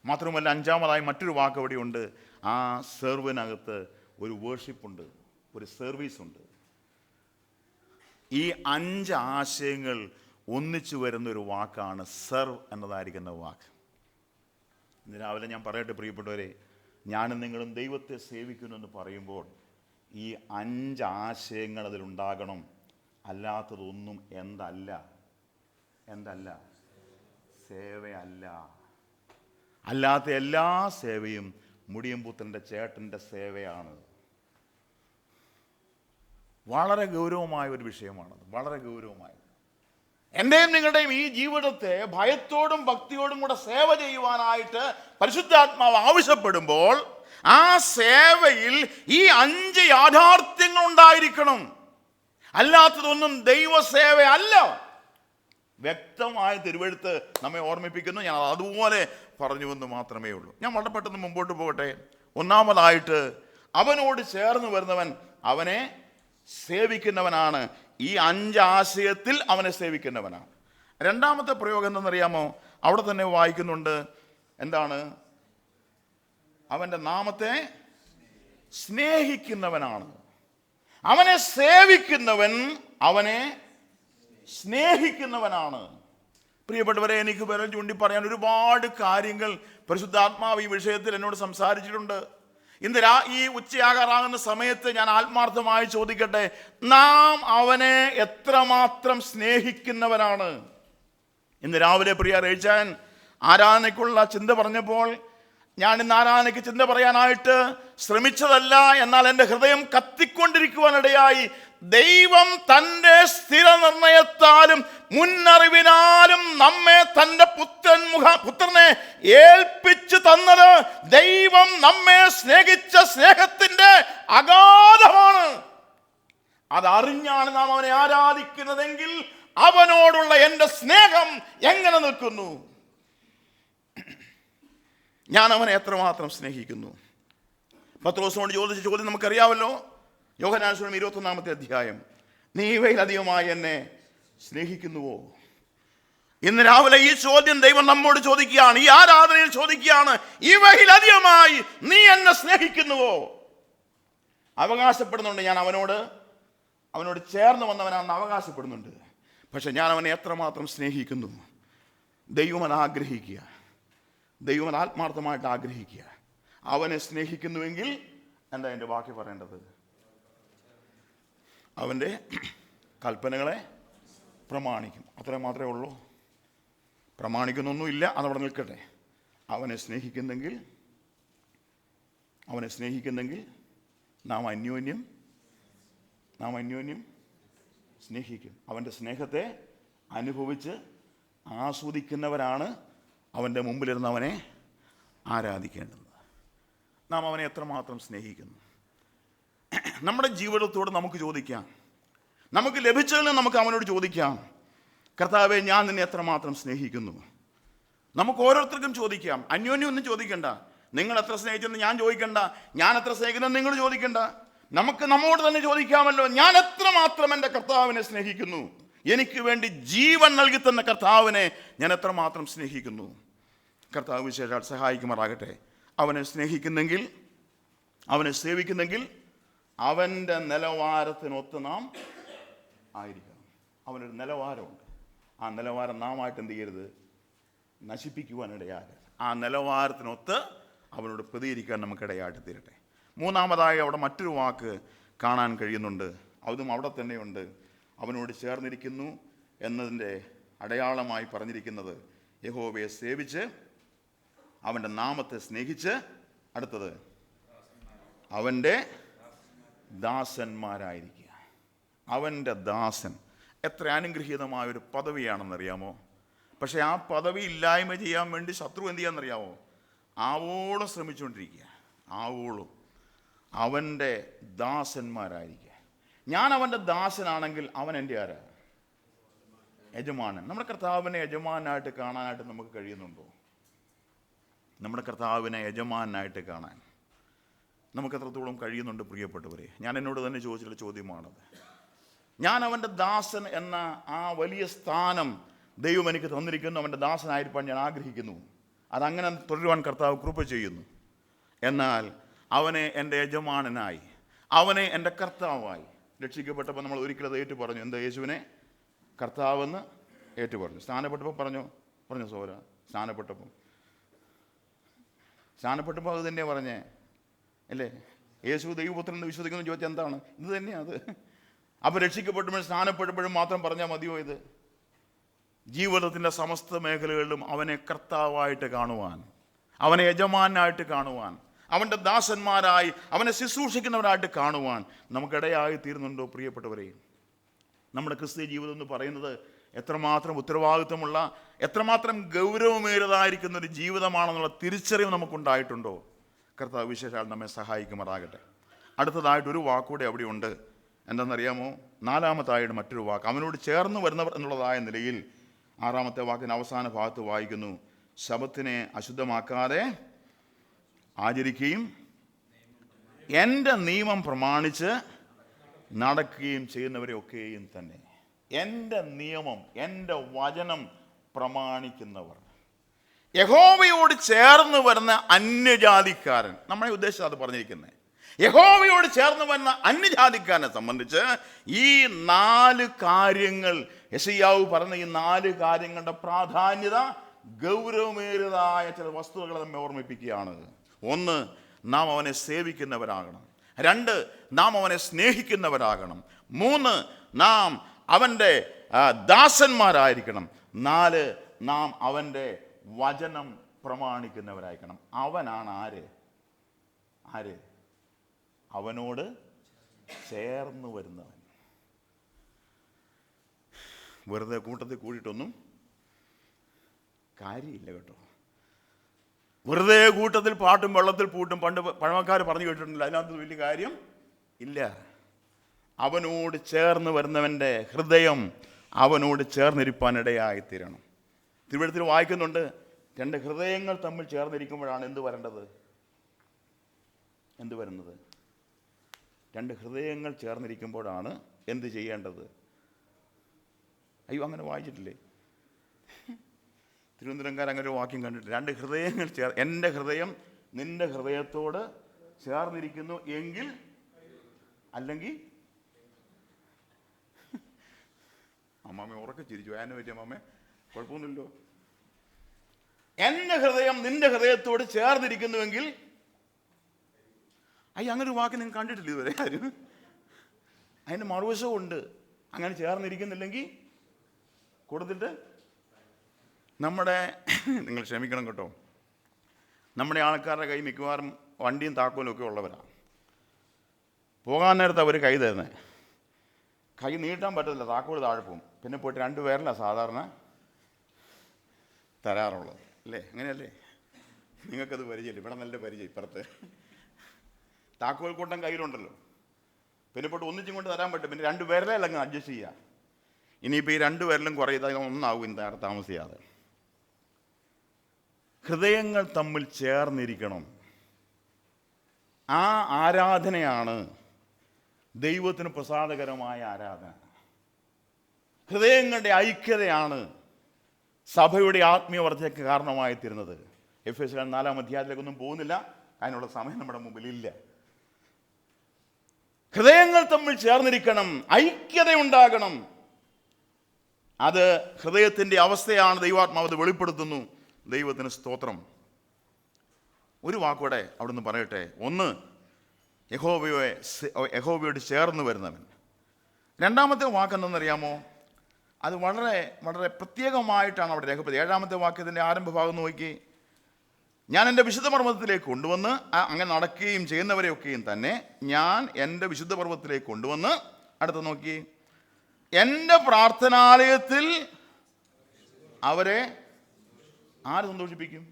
മാത്രമല്ല, അഞ്ചാമതായി മറ്റൊരു വാക്ക് അവിടെയുണ്ട്. ആ സെർവിനകത്ത് ഒരു വേർഷിപ്പുണ്ട്, ഒരു സർവീസുണ്ട്. ഈ 5 ആശയങ്ങൾ ഒന്നിച്ചു വരുന്ന ഒരു വാക്കാണ് സെർവ് എന്നതായിരിക്കുന്ന വാക്ക്. ഇന്ന് രാവിലെ ഞാൻ പറയട്ടെ പ്രിയപ്പെട്ടവരെ, ഞാനും നിങ്ങളും ദൈവത്തെ സേവിക്കുന്നു എന്ന് പറയുമ്പോൾ ഈ 5 ആശയങ്ങൾ അതിലുണ്ടാകണം. അല്ലാത്തതൊന്നും എന്തല്ല സേവയല്ല. അല്ലാത്ത എല്ലാ സേവയും മുടിയമ്പുത്തൻ്റെ ചേട്ടൻ്റെ സേവയാണ്. വളരെ ഗൗരവമായ ഒരു വിഷയമാണത്, വളരെ ഗൗരവമായ. എൻ്റെയും നിങ്ങളുടെയും ഈ ജീവിതത്തെ ഭയത്തോടും ഭക്തിയോടും കൂടെ സേവ ചെയ്യുവാനായിട്ട് പരിശുദ്ധാത്മാവ് ആവശ്യപ്പെടുമ്പോൾ ആ സേവയിൽ ഈ 5 യാഥാർത്ഥ്യങ്ങൾ ഉണ്ടായിരിക്കണം. അല്ലാത്തതൊന്നും ദൈവസേവ അല്ല. വ്യക്തമായ തിരുവെഴുത്ത് നമ്മെ ഓർമ്മിപ്പിക്കുന്നു. ഞാൻ അതുപോലെ പറഞ്ഞുവെന്ന് മാത്രമേ ഉള്ളൂ. ഞാൻ വളരെ പെട്ടെന്ന് മുമ്പോട്ട് പോകട്ടെ. ഒന്നാമതായിട്ട്, അവനോട് ചേർന്ന് വരുന്നവൻ അവനെ സേവിക്കുന്നവനാണ്. ഈ 5 ആശയത്തിൽ അവനെ സേവിക്കുന്നവനാണ്. രണ്ടാമത്തെ പ്രയോഗം എന്തെന്നറിയാമോ? അവിടെ തന്നെ വായിക്കുന്നുണ്ട്. എന്താണ്? അവൻ്റെ നാമത്തെ സ്നേഹിക്കുന്നവനാണ്. അവനെ സേവിക്കുന്നവൻ അവനെ സ്നേഹിക്കുന്നവനാണ്. പ്രിയപ്പെട്ടവരെ, എനിക്ക് വിരൽ ചൂണ്ടി പറയാൻ ഒരുപാട് കാര്യങ്ങൾ പരിശുദ്ധാത്മാവ് ഈ വിഷയത്തിൽ എന്നോട് സംസാരിച്ചിട്ടുണ്ട്. ഇന്ന് ഈ ഉച്ചയാകാറാകുന്ന സമയത്ത് ഞാൻ ആത്മാർത്ഥമായി ചോദിക്കട്ടെ, നാം അവനെ എത്രമാത്രം സ്നേഹിക്കുന്നവരാണ്? ഇന്ന് രാവിലെ പ്രിയ റേച്ചാൻ ആരാധനയ്ക്കുള്ള ചിന്ത പറഞ്ഞപ്പോൾ ഞാൻ ഇന്ന് ആരാധനയ്ക്ക് ചിന്ത പറയാനായിട്ട് ശ്രമിച്ചതല്ല. എന്നാൽ എൻ്റെ ഹൃദയം കത്തിക്കൊണ്ടിരിക്കുവാനിടയായി. ദൈവം തൻ്റെ സ്ഥിരനിർണയത്താലും മുന്നറിവിനാലും നമ്മെ തൻ്റെ പുത്രനെ ഏൽപ്പിച്ചു തന്നത് ദൈവം നമ്മെ സ്നേഹിച്ച സ്നേഹത്തിൻ്റെ അഗാധമാണ്. അതറിഞ്ഞാണ് നാം അവനെ ആരാധിക്കുന്നതെങ്കിൽ അവനോടുള്ള എൻ്റെ സ്നേഹം എങ്ങനെ നിൽക്കുന്നു? ഞാൻ അവനെ എത്രമാത്രം സ്നേഹിക്കുന്നു? പത്രോസിനോട് ചോദിച്ച ചോദ്യം നമുക്കറിയാമല്ലോ. യോഹന്നാൻ സുവിശേഷം 21-ാമത്തെ അധ്യായം, നീ ഇവയിലധികമായി എന്നെ സ്നേഹിക്കുന്നുവോ? ഇന്ന് രാവിലെ ഈ ചോദ്യം ദൈവം നമ്മോട് ചോദിക്കുകയാണ്, ഈ ആരാധനയിൽ ചോദിക്കുകയാണ്, ഇവയിലധികമായി നീ എന്നെ സ്നേഹിക്കുന്നുവോ? അവകാശപ്പെടുന്നുണ്ട്, ഞാൻ അവനോട് ചേർന്ന് വന്നവനാണെന്ന് അവകാശപ്പെടുന്നുണ്ട്. പക്ഷെ ഞാൻ അവനെ എത്രമാത്രം സ്നേഹിക്കുന്നു? ദൈവം അത് ആഗ്രഹിക്കുക, ദൈവം അത് ആത്മാർത്ഥമായിട്ട് ആഗ്രഹിക്കുക. അവനെ സ്നേഹിക്കുന്നുവെങ്കിൽ എന്താ എൻ്റെ ബാക്കി പറയേണ്ടത്? അവൻ്റെ കൽപ്പനകളെ പ്രമാണിക്കും. അത്ര മാത്രമേ ഉള്ളൂ. പ്രമാണിക്കുന്നൊന്നുമില്ല, അതവിടെ നിൽക്കട്ടെ. അവനെ സ്നേഹിക്കുന്നെങ്കിൽ നാം അന്യോന്യം സ്നേഹിക്കും. അവൻ്റെ സ്നേഹത്തെ അനുഭവിച്ച് ആസ്വദിക്കുന്നവരാണ് അവൻ്റെ മുമ്പിലിരുന്ന് അവനെ ആരാധിക്കേണ്ടത്. നാം അവനെ എത്രമാത്രം സ്നേഹിക്കുന്നു? നമ്മുടെ ജീവിതത്തോട് നമുക്ക് ചോദിക്കാം, നമുക്ക് ലഭിച്ചതിന് നമുക്ക് അവനോട് ചോദിക്കാം, കർത്താവേ, ഞാൻ നിന്നെ എത്രമാത്രം സ്നേഹിക്കുന്നു? നമുക്ക് ഓരോരുത്തർക്കും ചോദിക്കാം. അന്യോന്യം ഒന്നും ചോദിക്കണ്ട. നിങ്ങൾ എത്ര സ്നേഹിച്ചെന്ന് ഞാൻ ചോദിക്കണ്ട, ഞാൻ എത്ര സ്നേഹിക്കുന്നത് നിങ്ങൾ ചോദിക്കണ്ട. നമുക്ക് നമ്മോട് തന്നെ ചോദിക്കാമല്ലോ, ഞാൻ എത്രമാത്രം എൻ്റെ കർത്താവിനെ സ്നേഹിക്കുന്നു? എനിക്ക് വേണ്ടി ജീവൻ നൽകി തന്ന കർത്താവിനെ ഞാൻ എത്രമാത്രം സ്നേഹിക്കുന്നു? കർത്താവ് വിശേഷാൽ സഹായിക്കുമാറാകട്ടെ. അവനെ സ്നേഹിക്കുന്നെങ്കിൽ, അവനെ സേവിക്കുന്നെങ്കിൽ അവൻ്റെ നിലവാരത്തിനൊത്ത് നാം ആയിരിക്കണം. അവനൊരു നിലവാരമുണ്ട്. ആ നിലവാരം നാം ആയിട്ട് എന്ത് ചെയ്യരുത്? നശിപ്പിക്കുവാനിടയാകരുത്. ആ നിലവാരത്തിനൊത്ത് അവനോട് പ്രതികരിക്കാൻ നമുക്കിടയായിട്ട് തീരട്ടെ. മൂന്നാമതായി അവിടെ മറ്റൊരു വാക്ക് കാണാൻ കഴിയുന്നുണ്ട്. അതും അവിടെ തന്നെയുണ്ട്. അവനോട് ചേർന്നിരിക്കുന്നു എന്നതിൻ്റെ അടയാളമായി പറഞ്ഞിരിക്കുന്നത് യഹോവയെ സേവിച്ച് അവൻ്റെ നാമത്തെ സ്നേഹിച്ച്, അടുത്തത് അവൻ്റെ ദാസന്മാരായിരിക്കുക. അവൻ്റെ ദാസൻ എത്ര അനുഗ്രഹീതമായൊരു പദവിയാണെന്നറിയാമോ? പക്ഷേ ആ പദവി ഇല്ലായ്മ ചെയ്യാൻ വേണ്ടി ശത്രു എന്ത് ചെയ്യാമെന്നറിയാമോ? ആവോളം ശ്രമിച്ചുകൊണ്ടിരിക്കുക. ആവോളം അവൻ്റെ ദാസന്മാരായിരിക്കുക. ഞാൻ അവൻ്റെ ദാസനാണെങ്കിൽ അവൻ എൻ്റെ ആരാ? യജമാനൻ. നമ്മുടെ കർത്താവിനെ യജമാനായിട്ട് കാണാനായിട്ട് നമുക്ക് കഴിയുന്നുണ്ടോ? നമ്മുടെ കർത്താവിനെ യജമാനായിട്ട് കാണാൻ നമുക്ക് എത്രത്തോളം കഴിയുന്നുണ്ട് പ്രിയപ്പെട്ടവരെ? ഞാൻ എന്നോട് തന്നെ ചോദിച്ചിട്ടുള്ള ചോദ്യമാണത്. ഞാൻ അവൻ്റെ ദാസൻ എന്ന ആ വലിയ സ്ഥാനം ദൈവം എനിക്ക് തന്നിരിക്കുന്നു. അവൻ്റെ ദാസനായിരിക്കാൻ ഞാൻ ആഗ്രഹിക്കുന്നു. അതങ്ങനെ തുടരുവാൻ കർത്താവ് കൃപ ചെയ്യുന്നു. എന്നാൽ അവനെ എൻ്റെ യജമാനനായി, അവനെ എൻ്റെ കർത്താവായി രക്ഷിക്കപ്പെട്ടപ്പോൾ നമ്മൾ ഒരിക്കലും ഏറ്റു പറഞ്ഞു. എന്താ? യേശുവിനെ കർത്താവെന്ന് ഏറ്റു പറഞ്ഞു. സ്ഥാനപ്പെട്ടപ്പോൾ പറഞ്ഞു സോര, സ്ഥാനപ്പെട്ടപ്പോൾ അത് തന്നെയാണ് പറഞ്ഞേ അല്ലേ? യേശു ദൈവപുത്രൻ എന്ന് വിശ്വസിക്കുന്നു ചോദിച്ചാൽ എന്താണ്? ഇത് തന്നെയാണ് അത്. അപ്പോൾ രക്ഷിക്കപ്പെടുമ്പോഴും സ്ഥാനപ്പെടുമ്പോഴും മാത്രം പറഞ്ഞാൽ മതിയോ? ഇത് ജീവിതത്തിൻ്റെ സമസ്ത മേഖലകളിലും അവനെ കർത്താവായിട്ട് കാണുവാൻ, അവനെ യജമാനായിട്ട് കാണുവാൻ, അവൻ്റെ ദാസന്മാരായി അവനെ ശുശ്രൂഷിക്കുന്നവരായിട്ട് കാണുവാൻ നമുക്കിടയായി തീരുന്നുണ്ടോ പ്രിയപ്പെട്ടവരെ? നമ്മുടെ ക്രിസ്തീയ ജീവിതം എന്ന് പറയുന്നത് എത്രമാത്രം ഉത്തരവാദിത്വമുള്ള, എത്രമാത്രം ഗൗരവമേറിയതായിരിക്കുന്ന ഒരു ജീവിതമാണെന്നുള്ള തിരിച്ചറിവ് നമുക്കുണ്ടായിട്ടുണ്ടോ? കർത്താവ് വിശേഷാൽ നമ്മെ സഹായിക്കുമാറാകട്ടെ. അടുത്തതായിട്ടൊരു വാക്കുകൂടെ അവിടെ ഉണ്ട്. എന്താണെന്നറിയാമോ? നാലാമത്തായിട്ട് മറ്റൊരു വാക്ക്, അവനോട് ചേർന്ന് വരുന്നവർ എന്നുള്ളതായ നിലയിൽ 6-ാമത്തെ വാക്കിന് അവസാന ഭാഗത്ത് വായിക്കുന്നു, ശബത്തിനെ അശുദ്ധമാക്കാതെ ആചരിക്കുകയും എൻ്റെ നിയമം പ്രമാണിച്ച് നടക്കുകയും ചെയ്യുന്നവരെയൊക്കെയും തന്നെ. എൻ്റെ നിയമം, എൻ്റെ വചനം പ്രമാണിക്കുന്നവർ, യഹോവയോട് ചേർന്ന് വരുന്ന അന്യജാതിക്കാരൻ, നമ്മളെ ഉദ്ദേശിച്ച് അത് പറഞ്ഞിരിക്കുന്നത്. യഹോവയോട് ചേർന്ന് വരുന്ന അന്യജാതിക്കാരനെ സംബന്ധിച്ച് ഈ 4 കാര്യങ്ങൾ, യെശയ്യാവ് പറഞ്ഞ ഈ 4 കാര്യങ്ങളുടെ പ്രാധാന്യത, ഗൗരവമേറിയതായ ചില വസ്തുതകളെ നമ്മെ ഓർമ്മിപ്പിക്കുകയാണ്. 1, നാം അവനെ സേവിക്കുന്നവരാകണം. 2, നാം അവനെ സ്നേഹിക്കുന്നവരാകണം. 3, നാം അവൻ്റെ ദാസന്മാരായിരിക്കണം. 4, നാം അവൻ്റെ വചനം പ്രമാണിക്കുന്നവരായിരിക്കണം. അവനാണ് ആര്? അവനോട് ചേർന്ന് വരുന്നവൻ. വെറുതെ കൂട്ടത്തിൽ കൂടിയിട്ടൊന്നും കാര്യമില്ല കേട്ടോ. വെറുതെ കൂട്ടത്തിൽ പാട്ടും വെള്ളത്തിൽ പൂട്ടും പണ്ട് പഴമക്കാർ പറഞ്ഞു കേട്ടിട്ടുണ്ടല്ലോ, അതിനകത്ത് വലിയ കാര്യം ഇല്ല. അവനോട് ചേർന്ന് വരുന്നവൻ്റെ ഹൃദയം അവനോട് ചേർന്നിരിപ്പാനിടയായിത്തീരണം. തിരുവഴുത്തിൽ വായിക്കുന്നുണ്ട്, 2 ഹൃദയങ്ങൾ തമ്മിൽ ചേർന്നിരിക്കുമ്പോഴാണ് എന്ത് വരുന്നത്? 2 ഹൃദയങ്ങൾ ചേർന്നിരിക്കുമ്പോഴാണ് എന്ത് ചെയ്യേണ്ടത്? അയ്യോ, അങ്ങനെ വായിച്ചിട്ടില്ലേ? തിരുവനന്തപുരംകാർ അങ്ങനെ ഒരു വാക്യം കണ്ടിട്ട്, 2 ഹൃദയങ്ങൾ എൻ്റെ ഹൃദയം നിന്റെ ഹൃദയത്തോട് ചേർന്നിരിക്കുന്നു എങ്കിൽ, അല്ലെങ്കിൽ അമ്മാമ്മ ഉറക്കെ ചിരിച്ചു. അതിനെ പറ്റി അമ്മാമ്മ കുഴപ്പമൊന്നുമില്ലോ. എൻ്റെ ഹൃദയം നിന്റെ ഹൃദയത്തോട് ചേർന്നിരിക്കുന്നുവെങ്കിൽ, അങ്ങനെ ഒരു വാക്ക് നിങ്ങൾ കണ്ടിട്ടില്ല ഇതുവരെ ആരും? അതിൻ്റെ മറുവശവും ഉണ്ട്. അങ്ങനെ ചേർന്നിരിക്കുന്നില്ലെങ്കിൽ കൊടുത്തിട്ട് നിങ്ങൾ ക്ഷമിക്കണം കേട്ടോ, നമ്മുടെ ആൾക്കാരുടെ കൈ മിക്കവാറും വണ്ടിയും താക്കോലും ഒക്കെ ഉള്ളവരാണ്. പോകാൻ നേരത്ത് അവർ കൈ തരുന്നത്, കൈ നീട്ടാൻ പറ്റത്തില്ല, താക്കോൽ താഴെ പോകും. പിന്നെ പോയിട്ട് 2 പേരല്ല സാധാരണ തരാറുള്ളത് അല്ലേ? അങ്ങനെയല്ലേ? നിങ്ങൾക്കത് പരിചയമില്ല, ഇവിടെ നല്ല പരിചയം. ഇപ്പുറത്ത് താക്കോൽ കൂട്ടം കയ്യിലുണ്ടല്ലോ, പിന്നെ പോയിട്ട് ഒന്നിച്ചും കൊണ്ട് തരാൻ പറ്റും. പിന്നെ 2 പേരല്ലേ അങ്ങ് അഡ്ജസ്റ്റ് ചെയ്യുക. ഇനിയിപ്പോൾ ഈ 2 പേരിലും കുറേ ഒന്നാവും ഇന്ന് താമസിയാതെ. ഹൃദയങ്ങൾ തമ്മിൽ ചേർന്നിരിക്കണം. ആ ആരാധനയാണ് ദൈവത്തിന് പ്രസാദകരമായ ആരാധന. ഹൃദയങ്ങളുടെ ഐക്യതയാണ് സഭയുടെ ആത്മീയ വർദ്ധയ്ക്ക് കാരണമായി തീരുന്നത്. എഫേസ്യർ 4-ാം അധ്യായത്തിലേക്കൊന്നും പോകുന്നില്ല, അതിനുള്ള സമയം നമ്മുടെ മുമ്പിലില്ല. ഹൃദയങ്ങൾ തമ്മിൽ ചേർന്നിരിക്കണം, ഐക്യതയുണ്ടാകണം. അത് ഹൃദയത്തിൻ്റെ അവസ്ഥയാണ്. ദൈവാത്മാവ് അത് വെളിപ്പെടുത്തുന്നു. ദൈവത്തിന് സ്തോത്രം. ഒരു വാക്കോടെ അവിടുന്ന് പറയട്ടെ. 1, യഹോവയോട് ചേർന്ന് വരുന്നവൻ. 2-ാമത്തെ വാക്ക് എന്തെന്നറിയാമോ? അത് വളരെ വളരെ പ്രത്യേകമായിട്ടാണ് അവിടെ രേഖപ്പെടുത്തി. 7-ാമത്തെ വാക്യത്തിൻ്റെ ആരംഭ ഭാഗം നോക്കി, ഞാൻ എൻ്റെ വിശുദ്ധ പർവ്വതത്തിലേക്ക് കൊണ്ടുവന്ന്, അങ്ങനെ നടക്കുകയും ചെയ്യുന്നവരെയൊക്കെയും തന്നെ ഞാൻ എൻ്റെ വിശുദ്ധ പർവ്വതത്തിലേക്ക് കൊണ്ടുവന്ന്, അടുത്ത് നോക്കി, എൻ്റെ പ്രാർത്ഥനാലയത്തിൽ അവരെ ആര് സന്തോഷിപ്പിക്കും?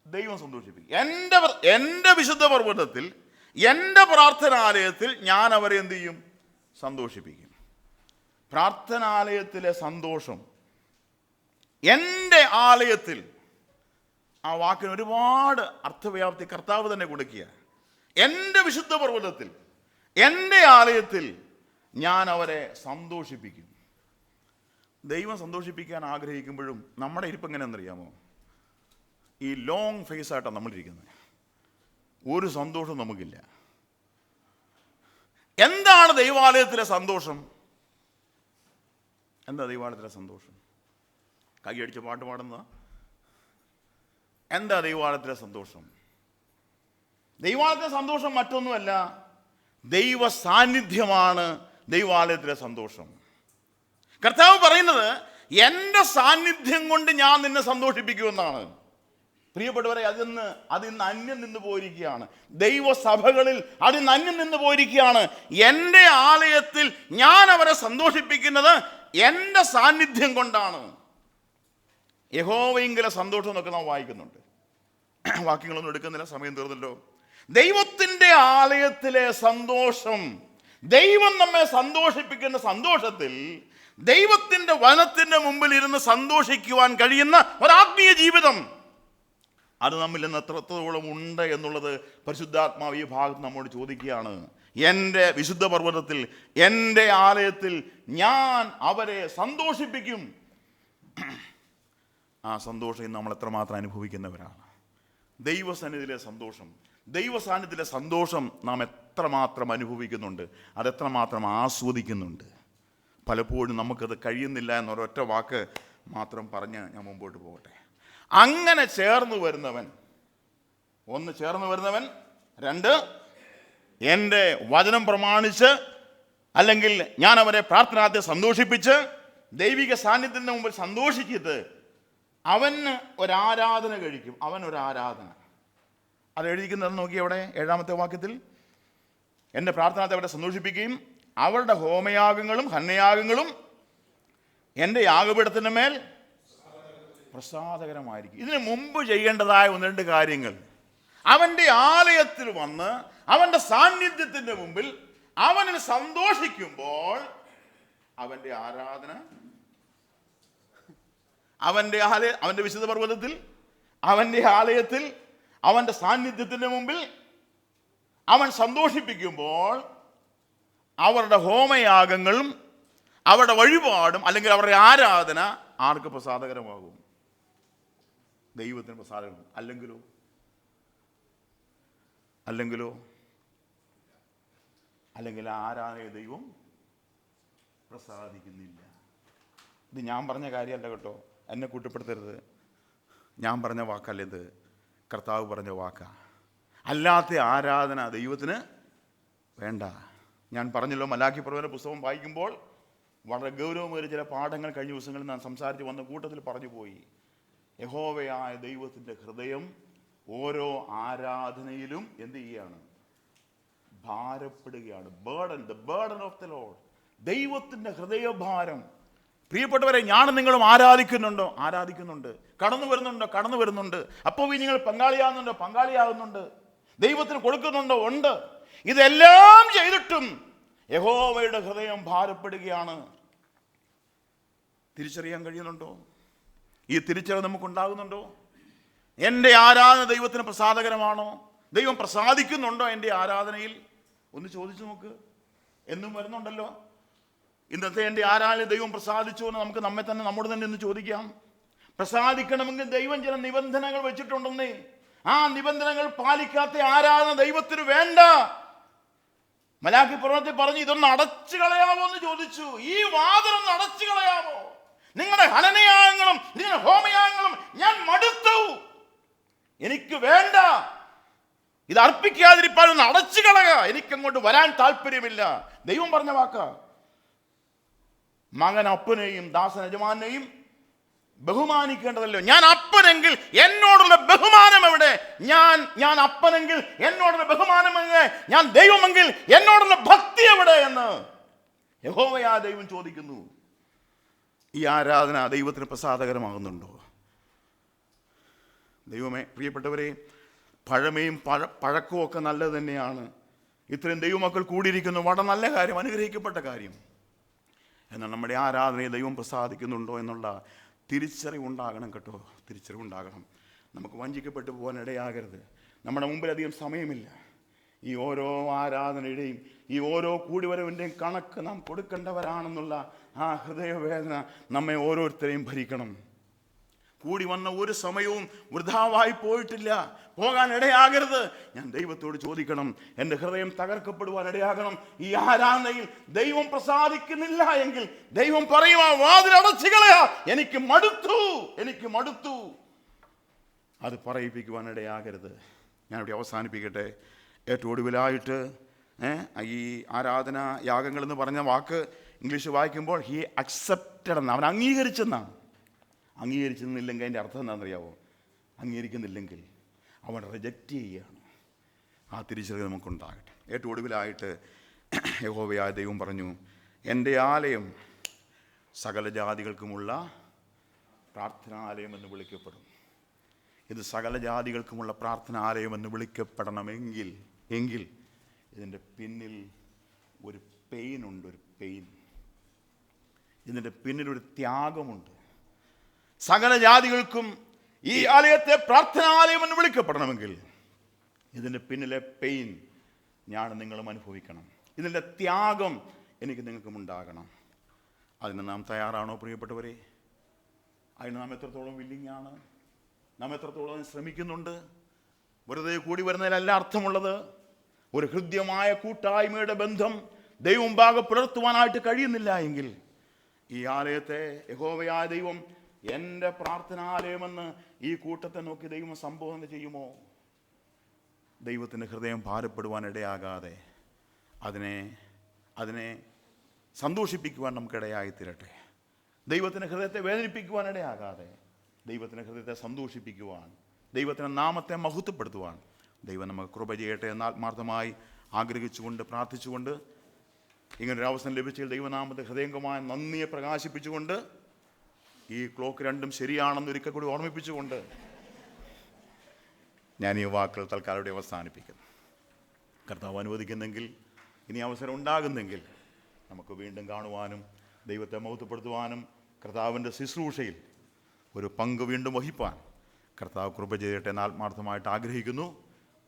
ദൈവം സന്തോഷിപ്പിക്കും. എൻ്റെ വിശുദ്ധ പർവ്വതത്തിൽ എൻ്റെ പ്രാർത്ഥനാലയത്തിൽ ഞാൻ അവരെ എന്ത് ചെയ്യും? സന്തോഷിപ്പിക്കും. പ്രാർത്ഥനാലയത്തിലെ സന്തോഷം, എൻ്റെ ആലയത്തിൽ, ആ വാക്കിന് ഒരുപാട് അർത്ഥവ്യാപ്തി കർത്താവ് തന്നെ കൊടുക്കുക. എൻ്റെ വിശുദ്ധ പർവ്വതത്തിൽ, എൻ്റെ ആലയത്തിൽ ഞാൻ അവരെ സന്തോഷിപ്പിക്കും. ദൈവം സന്തോഷിപ്പിക്കാൻ ആഗ്രഹിക്കുമ്പോഴും നമ്മുടെ ഇരിപ്പ് എങ്ങനെയാണെന്നറിയാമോ? ഈ ലോങ് ഫേസ് ആയിട്ടാണ് നമ്മളിരിക്കുന്നത്. ഒരു സന്തോഷം നമുക്കില്ല. എന്താണ് ദൈവാലയത്തിലെ സന്തോഷം? എന്താ ദൈവാലയത്തിലെ സന്തോഷം? കൈയടിച്ച് പാട്ട് പാടുന്നതാ? എന്താ ദൈവാലയത്തിലെ സന്തോഷം? ദൈവാലയത്തിലെ സന്തോഷം മറ്റൊന്നുമല്ല, ദൈവ സാന്നിധ്യമാണ് ദൈവാലയത്തിലെ സന്തോഷം. കർത്താവ് പറയുന്നത്, എൻ്റെ സാന്നിധ്യം കൊണ്ട് ഞാൻ നിന്നെ സന്തോഷിപ്പിക്കുമെന്നാണ്. പ്രിയപ്പെട്ടവരെ, അതിന്ന് അന്യം നിന്ന് പോയിരിക്കുകയാണ്. ദൈവസഭകളിൽ അതിന്ന് അന്യം നിന്ന് പോയിരിക്കുകയാണ്. എൻ്റെ ആലയത്തിൽ ഞാൻ അവരെ സന്തോഷിപ്പിക്കുന്നത് എൻ്റെ സാന്നിധ്യം കൊണ്ടാണ്. യഹോവയെങ്കിലെ സന്തോഷം എന്നൊക്കെ നാം വായിക്കുന്നുണ്ട്. വാക്യങ്ങളൊന്നും എടുക്കുന്നില്ല, സമയം തീർന്നല്ലോ. ദൈവത്തിൻ്റെ ആലയത്തിലെ സന്തോഷം, ദൈവം നമ്മെ സന്തോഷിപ്പിക്കുന്ന സന്തോഷത്തിൽ, ദൈവത്തിൻ്റെ വനത്തിൻ്റെ മുമ്പിൽ ഇരുന്ന് സന്തോഷിക്കുവാൻ കഴിയുന്ന ഒരാത്മീയ ജീവിതം, അത് നമ്മിൽ നിന്ന് എത്രത്തോളം ഉണ്ട് എന്നുള്ളത് പരിശുദ്ധാത്മാവ് ഈ ഭാഗത്ത് നമ്മോട് ചോദിക്കുകയാണ്. എൻ്റെ വിശുദ്ധ പർവ്വതത്തിൽ, എൻ്റെ ആലയത്തിൽ ഞാൻ അവരെ സന്തോഷിപ്പിക്കും. ആ സന്തോഷം ഇന്ന് നമ്മൾ എത്രമാത്രം അനുഭവിക്കുന്നവരാണ്. ദൈവസന്നിധിയിലെ സന്തോഷം, ദൈവസാന്നിധ്യത്തിലെ സന്തോഷം നാം എത്രമാത്രം അനുഭവിക്കുന്നുണ്ട്, അതെത്രമാത്രം ആസ്വദിക്കുന്നുണ്ട്. പലപ്പോഴും നമുക്കത് കഴിയുന്നില്ല എന്നൊരൊറ്റ വാക്ക് മാത്രം പറഞ്ഞ് ഞാൻ മുമ്പോട്ട് പോകട്ടെ. അങ്ങനെ ചേർന്ന് വരുന്നവൻ, ഒന്ന് ചേർന്ന് വരുന്നവൻ, രണ്ട് എൻ്റെ വചനം പ്രമാണിച്ച്, അല്ലെങ്കിൽ ഞാൻ അവരെ പ്രാർത്ഥനാത്തെ സന്തോഷിപ്പിച്ച് ദൈവിക സാന്നിധ്യത്തിൻ്റെ മുമ്പിൽ സന്തോഷിച്ചിട്ട് അവന് ഒരാരാധന കഴിക്കും. അവൻ ഒരാരാധന, അത് എഴുതിക്കുന്നത് നോക്കി അവിടെ 7-ാമത്തെ വാക്യത്തിൽ, എൻ്റെ പ്രാർത്ഥനാത്തെ അവരെ സന്തോഷിപ്പിക്കുകയും അവരുടെ ഹോമയാഗങ്ങളും ഹന്നയാഗങ്ങളും എൻ്റെ യാഗപീഠത്തിൻ്റെ മേൽ പ്രസാദകരമായിരിക്കും. ഇതിനു മുമ്പ് ചെയ്യേണ്ടതായ 1-2 കാര്യങ്ങൾ, അവൻ്റെ ആലയത്തിൽ വന്ന് അവൻ്റെ സാന്നിധ്യത്തിൻ്റെ മുമ്പിൽ അവനിൽ സന്തോഷിക്കുമ്പോൾ അവൻ്റെ ആരാധന, അവൻ്റെ വിശുദ്ധ പർവ്വതത്തിൽ, അവൻ്റെ ആലയത്തിൽ, അവൻ്റെ സാന്നിധ്യത്തിൻ്റെ മുമ്പിൽ അവൻ സന്തോഷിപ്പിക്കുമ്പോൾ അവരുടെ ഹോമയാഗങ്ങളും അവരുടെ വഴിപാടും അല്ലെങ്കിൽ അവരുടെ ആരാധന ആർക്ക് പ്രസാദകരമാകും? ദൈവത്തിന് പ്രസാദകരം. അല്ലെങ്കിൽ ആരാധനയെ ദൈവം പ്രസാദിക്കുന്നില്ല. ഇത് ഞാൻ പറഞ്ഞ കാര്യമല്ല കേട്ടോ, എന്നെ കൂട്ടിപ്പെടുത്തരുത്. ഞാൻ പറഞ്ഞ വാക്കല്ല ഇത്, കർത്താവ് പറഞ്ഞ വാക്കാ. അല്ലാത്ത ആരാധന ദൈവത്തിന് വേണ്ട. ഞാൻ പറഞ്ഞല്ലോ, മലാക്കി പ്രവചന പുസ്തകം വായിക്കുമ്പോൾ വളരെ ഗൗരവമേറിയ ചില പാഠങ്ങൾ കഴിഞ്ഞ ദിവസങ്ങളിൽ ഞാൻ സംസാരിച്ച് വന്ന കൂട്ടത്തിൽ പറഞ്ഞു പോയി. യഹോവയായ ദൈവത്തിൻ്റെ ഹൃദയം ഓരോ ആരാധനയിലും എന്ത് ചെയ്യുകയാണ്? ഭാരപ്പെടുകയാണ്. The burden of the lord, ദൈവത്തിൻ്റെ ഹൃദയഭാരം. പ്രിയപ്പെട്ടവരെ, ഞാനും നിങ്ങളും ആരാധിക്കുന്നുണ്ട്. കടന്നു വരുന്നുണ്ട്. അപ്പോൾ നിങ്ങൾ പങ്കാളിയാകുന്നുണ്ട്. ദൈവത്തിന് കൊടുക്കുന്നുണ്ടോ? ഉണ്ട്. ഇതെല്ലാം ചെയ്തിട്ടും യഹോവയുടെ ഹൃദയം ഭാരപ്പെടുകയാണ്. തിരിച്ചറിയാൻ കഴിയുന്നുണ്ടോ? ഈ തിരിച്ചറിവ് നമുക്കുണ്ടാകുന്നുണ്ടോ? എൻ്റെ ആരാധന ദൈവത്തിന് പ്രസാദകരമാണോ? ദൈവം പ്രസാദിക്കുന്നുണ്ടോ എൻ്റെ ആരാധനയിൽ? ഒന്ന് ചോദിച്ചു നോക്ക്. എന്നും വരുന്നുണ്ടല്ലോ. ഇന്നത്തെ എൻ്റെ ആരാധന ദൈവം പ്രസാദിച്ചു എന്ന് നമുക്ക് നമ്മോട് തന്നെ ഒന്ന് ചോദിക്കാം. പ്രസാദിക്കണമെങ്കിൽ ദൈവം ചില നിബന്ധനകൾ വെച്ചിട്ടുണ്ടെന്നേ. ആ നിബന്ധനകൾ പാലിക്കാത്ത ആരാധന ദൈവത്തിന് വേണ്ട. മലാക്കി പ്രവചനത്തിൽ പറഞ്ഞു, ഇതൊന്ന് അടച്ചു കളയാമോ എന്ന് ചോദിച്ചു. ഈ വാതിലൊന്ന് അടച്ചു കളയാമോ? നിങ്ങളുടെ ഹനനയാഗങ്ങളും നിങ്ങളുടെ ഹോമയാഗങ്ങളും ഞാൻ മടുത്തു, എനിക്ക് വേണ്ട. ഇത് അർപ്പിക്കാതിരിപ്പാൻ ഒന്ന് അടച്ചു കളയുക, എനിക്കങ്ങോട്ട് വരാൻ താല്പര്യമില്ല. ദൈവം പറഞ്ഞ വാക്ക. മകൻ അപ്പനെയും ദാസൻ യജമാനെയും ബഹുമാനിക്കേണ്ടതല്ലോ. ഞാൻ അപ്പനെങ്കിൽ എന്നോടുള്ള ബഹുമാനം എവിടെ? ഞാൻ അപ്പനെങ്കിൽ എന്നോടുള്ള ബഹുമാനം എവിടെ? ഞാൻ ദൈവമെങ്കിൽ എന്നോടുള്ള ഭക്തി എവിടെ എന്ന് യഹോവയാ ദൈവം ചോദിക്കുന്നു. ഈ ആരാധന ദൈവത്തിന് പ്രസാദകരമാകുന്നുണ്ടോ? ദൈവമേ, പ്രിയപ്പെട്ടവരെ, പഴമയും പഴക്കവും ഒക്കെ നല്ലത് തന്നെയാണ്. ഇത്രയും ദൈവമക്കൾ കൂടിയിരിക്കുന്നു, വളരെ നല്ല കാര്യം, അനുഗ്രഹിക്കപ്പെട്ട കാര്യം. എന്നാൽ നമ്മുടെ ആരാധനയെ ദൈവം പ്രസാദിക്കുന്നുണ്ടോ എന്നുള്ള തിരിച്ചറിവുണ്ടാകണം കേട്ടോ, തിരിച്ചറിവുണ്ടാകണം. നമുക്ക് വഞ്ചിക്കപ്പെട്ടു പോകാൻ ഇടയാകരുത്. നമ്മുടെ മുമ്പിൽ അധികം സമയമില്ല. ഈ ഓരോ ആരാധനയുടെയും ഈ ഓരോ കൂടിവരവിൻ്റെയും കണക്ക് നാം കൊടുക്കേണ്ടവരാണെന്നുള്ള ആ ഹൃദയവേദന നമ്മെ ഓരോരുത്തരെയും ഭരിക്കണം. കൂടി വന്ന ഒരു സമയവും വൃഥാവായി പോയിട്ടില്ല, പോകാൻ ഇടയാകരുത്. ഞാൻ ദൈവത്തോട് ചോദിക്കണം, എൻ്റെ ഹൃദയം തകർക്കപ്പെടുവാൻ ഇടയാകണം. ഈ ആരാധനയിൽ ദൈവം പ്രസാദിക്കുന്നില്ല എങ്കിൽ ദൈവം പറയും, ആ വാതിൽ അടച്ചുകളയാ, എനിക്ക് മടുത്തു. അത് പറയിപ്പിക്കുവാൻ ഇടയാകരുത്. ഞാനിവിടെ അവസാനിപ്പിക്കട്ടെ. ഏറ്റവും ഒടുവിലായിട്ട് ഈ ആരാധന യാഗങ്ങൾ എന്ന് പറഞ്ഞ വാക്ക് ഇംഗ്ലീഷ് വായിക്കുമ്പോൾ ഹി അക്സെപ്റ്റഡ് എന്ന്, അവൻ അംഗീകരിച്ചെന്നാണ്. അംഗീകരിച്ചെന്നില്ലെങ്കിൽ അതിൻ്റെ അർത്ഥം എന്താണെന്നറിയാവോ? അംഗീകരിക്കുന്നില്ലെങ്കിൽ അവൻ റിജക്റ്റ് ചെയ്യുകയാണ്. ആ തിരിച്ചറിവ് നമുക്കുണ്ടാകട്ടെ. ഏറ്റവും ഒടുവിലായിട്ട് യഹോവയായ ദൈവം പറഞ്ഞു, എൻ്റെ ആലയം സകല ജാതികൾക്കുമുള്ള പ്രാർത്ഥനാലയം എന്ന് വിളിക്കപ്പെടും. ഇത് സകല ജാതികൾക്കുമുള്ള പ്രാർത്ഥനാലയം എന്ന് വിളിക്കപ്പെടണമെങ്കിൽ ഇതിൻ്റെ പിന്നിൽ ഒരു പെയിനുണ്ട്, ഒരു പെയിൻ. ഇതിൻ്റെ പിന്നിലൊരു ത്യാഗമുണ്ട്. സകല ജാതികൾക്കും ഈ ആലയത്തെ പ്രാർത്ഥനാലയം എന്ന് വിളിക്കപ്പെടണമെങ്കിൽ ഇതിൻ്റെ പിന്നിലെ പെയിൻ ഞാൻ നിങ്ങളും അനുഭവിക്കണം. ഇതിൻ്റെ ത്യാഗം എനിക്ക് നിങ്ങൾക്കും ഉണ്ടാകണം. അതിന് നാം തയ്യാറാണോ പ്രിയപ്പെട്ടവരെ? അതിന് നാം എത്രത്തോളം വില്ലിങ് ആണ്? നാം എത്രത്തോളം ശ്രമിക്കുന്നുണ്ട്? വെറുതെ കൂടി വരുന്നതിലല്ല അർത്ഥമുള്ളത്. ഒരു ഹൃദ്യമായ കൂട്ടായ്മയുടെ ബന്ധം ദൈവമുമ്പാകെ പുലർത്തുവാനായിട്ട് കഴിയുന്നില്ല എങ്കിൽ ഈ ആലയത്തെ യഹോവയായ ദൈവം എൻ്റെ പ്രാർത്ഥനാലയമെന്ന് ഈ കൂട്ടത്തെ നോക്കി ദൈവം സംബോധന ചെയ്യുമോ? ദൈവത്തിൻ്റെ ഹൃദയം ഭാരപ്പെടുവാൻ ഇടയാകാതെ അതിനെ സന്തോഷിപ്പിക്കുവാൻ നമുക്കിടയായി തീരട്ടെ. ദൈവത്തിൻ്റെ ഹൃദയത്തെ വേദനിപ്പിക്കുവാൻ ഇടയാകാതെ ദൈവത്തിൻ്റെ ഹൃദയത്തെ സന്തോഷിപ്പിക്കുവാൻ, ദൈവത്തിൻ്റെ നാമത്തെ മഹത്വപ്പെടുത്തുവാൻ ദൈവം നമുക്ക് കൃപ ചെയ്യട്ടെ എന്ന് ആത്മാർത്ഥമായി ആഗ്രഹിച്ചുകൊണ്ട് പ്രാർത്ഥിച്ചുകൊണ്ട്, ഇങ്ങനൊരു അവസരം ലഭിച്ചതിൽ ദൈവനാമത്തെ ഹൃദയംഗമായ നന്ദിയെ പ്രകാശിപ്പിച്ചുകൊണ്ട്, ഈ ക്ലോക്ക് രണ്ടും ശരിയാണെന്ന് ഒരിക്കൽ കൂടി ഓർമ്മിപ്പിച്ചുകൊണ്ട് ഞാൻ ഈ വാക്കുകൾ തൽക്കാലം ഇവിടെ അവസാനിപ്പിക്കുന്നു. കർത്താവ് അനുവദിക്കുന്നെങ്കിൽ, ഇനി അവസരം ഉണ്ടാകുന്നെങ്കിൽ നമുക്ക് വീണ്ടും കാണുവാനും ദൈവത്തെ മഹത്വപ്പെടുത്തുവാനും കർത്താവിൻ്റെ ശുശ്രൂഷയിൽ ഒരു പങ്ക് വീണ്ടും വഹിപ്പാൻ കർത്താവ് കൃപ ചെയ്യട്ടെ എന്ന് ആത്മാർത്ഥമായിട്ട് ആഗ്രഹിക്കുന്നു,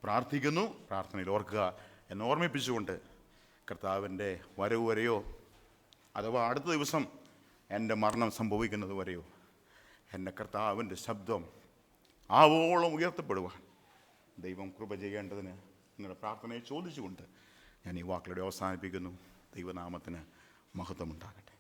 പ്രാർത്ഥിക്കുന്നു. പ്രാർത്ഥനയിൽ ഓർക്കുക എന്ന് ഓർമ്മിപ്പിച്ചുകൊണ്ട്, കർത്താവിൻ്റെ വരവ് വരെയോ അഥവാ അടുത്ത ദിവസം എൻ്റെ മരണം സംഭവിക്കുന്നത് വരെയോ എൻ്റെ കർത്താവിൻ്റെ ശബ്ദം ആവോളം ഉയർത്തപ്പെടുവാൻ ദൈവം കൃപ ചെയ്യേണ്ടതിന് നിങ്ങളുടെ പ്രാർത്ഥനയെ ചോദിച്ചുകൊണ്ട് ഞാൻ ഈ വാക്കുകളുടെ അവസാനിപ്പിക്കുന്നു. ദൈവനാമത്തിന് മഹത്വമുണ്ടാകട്ടെ.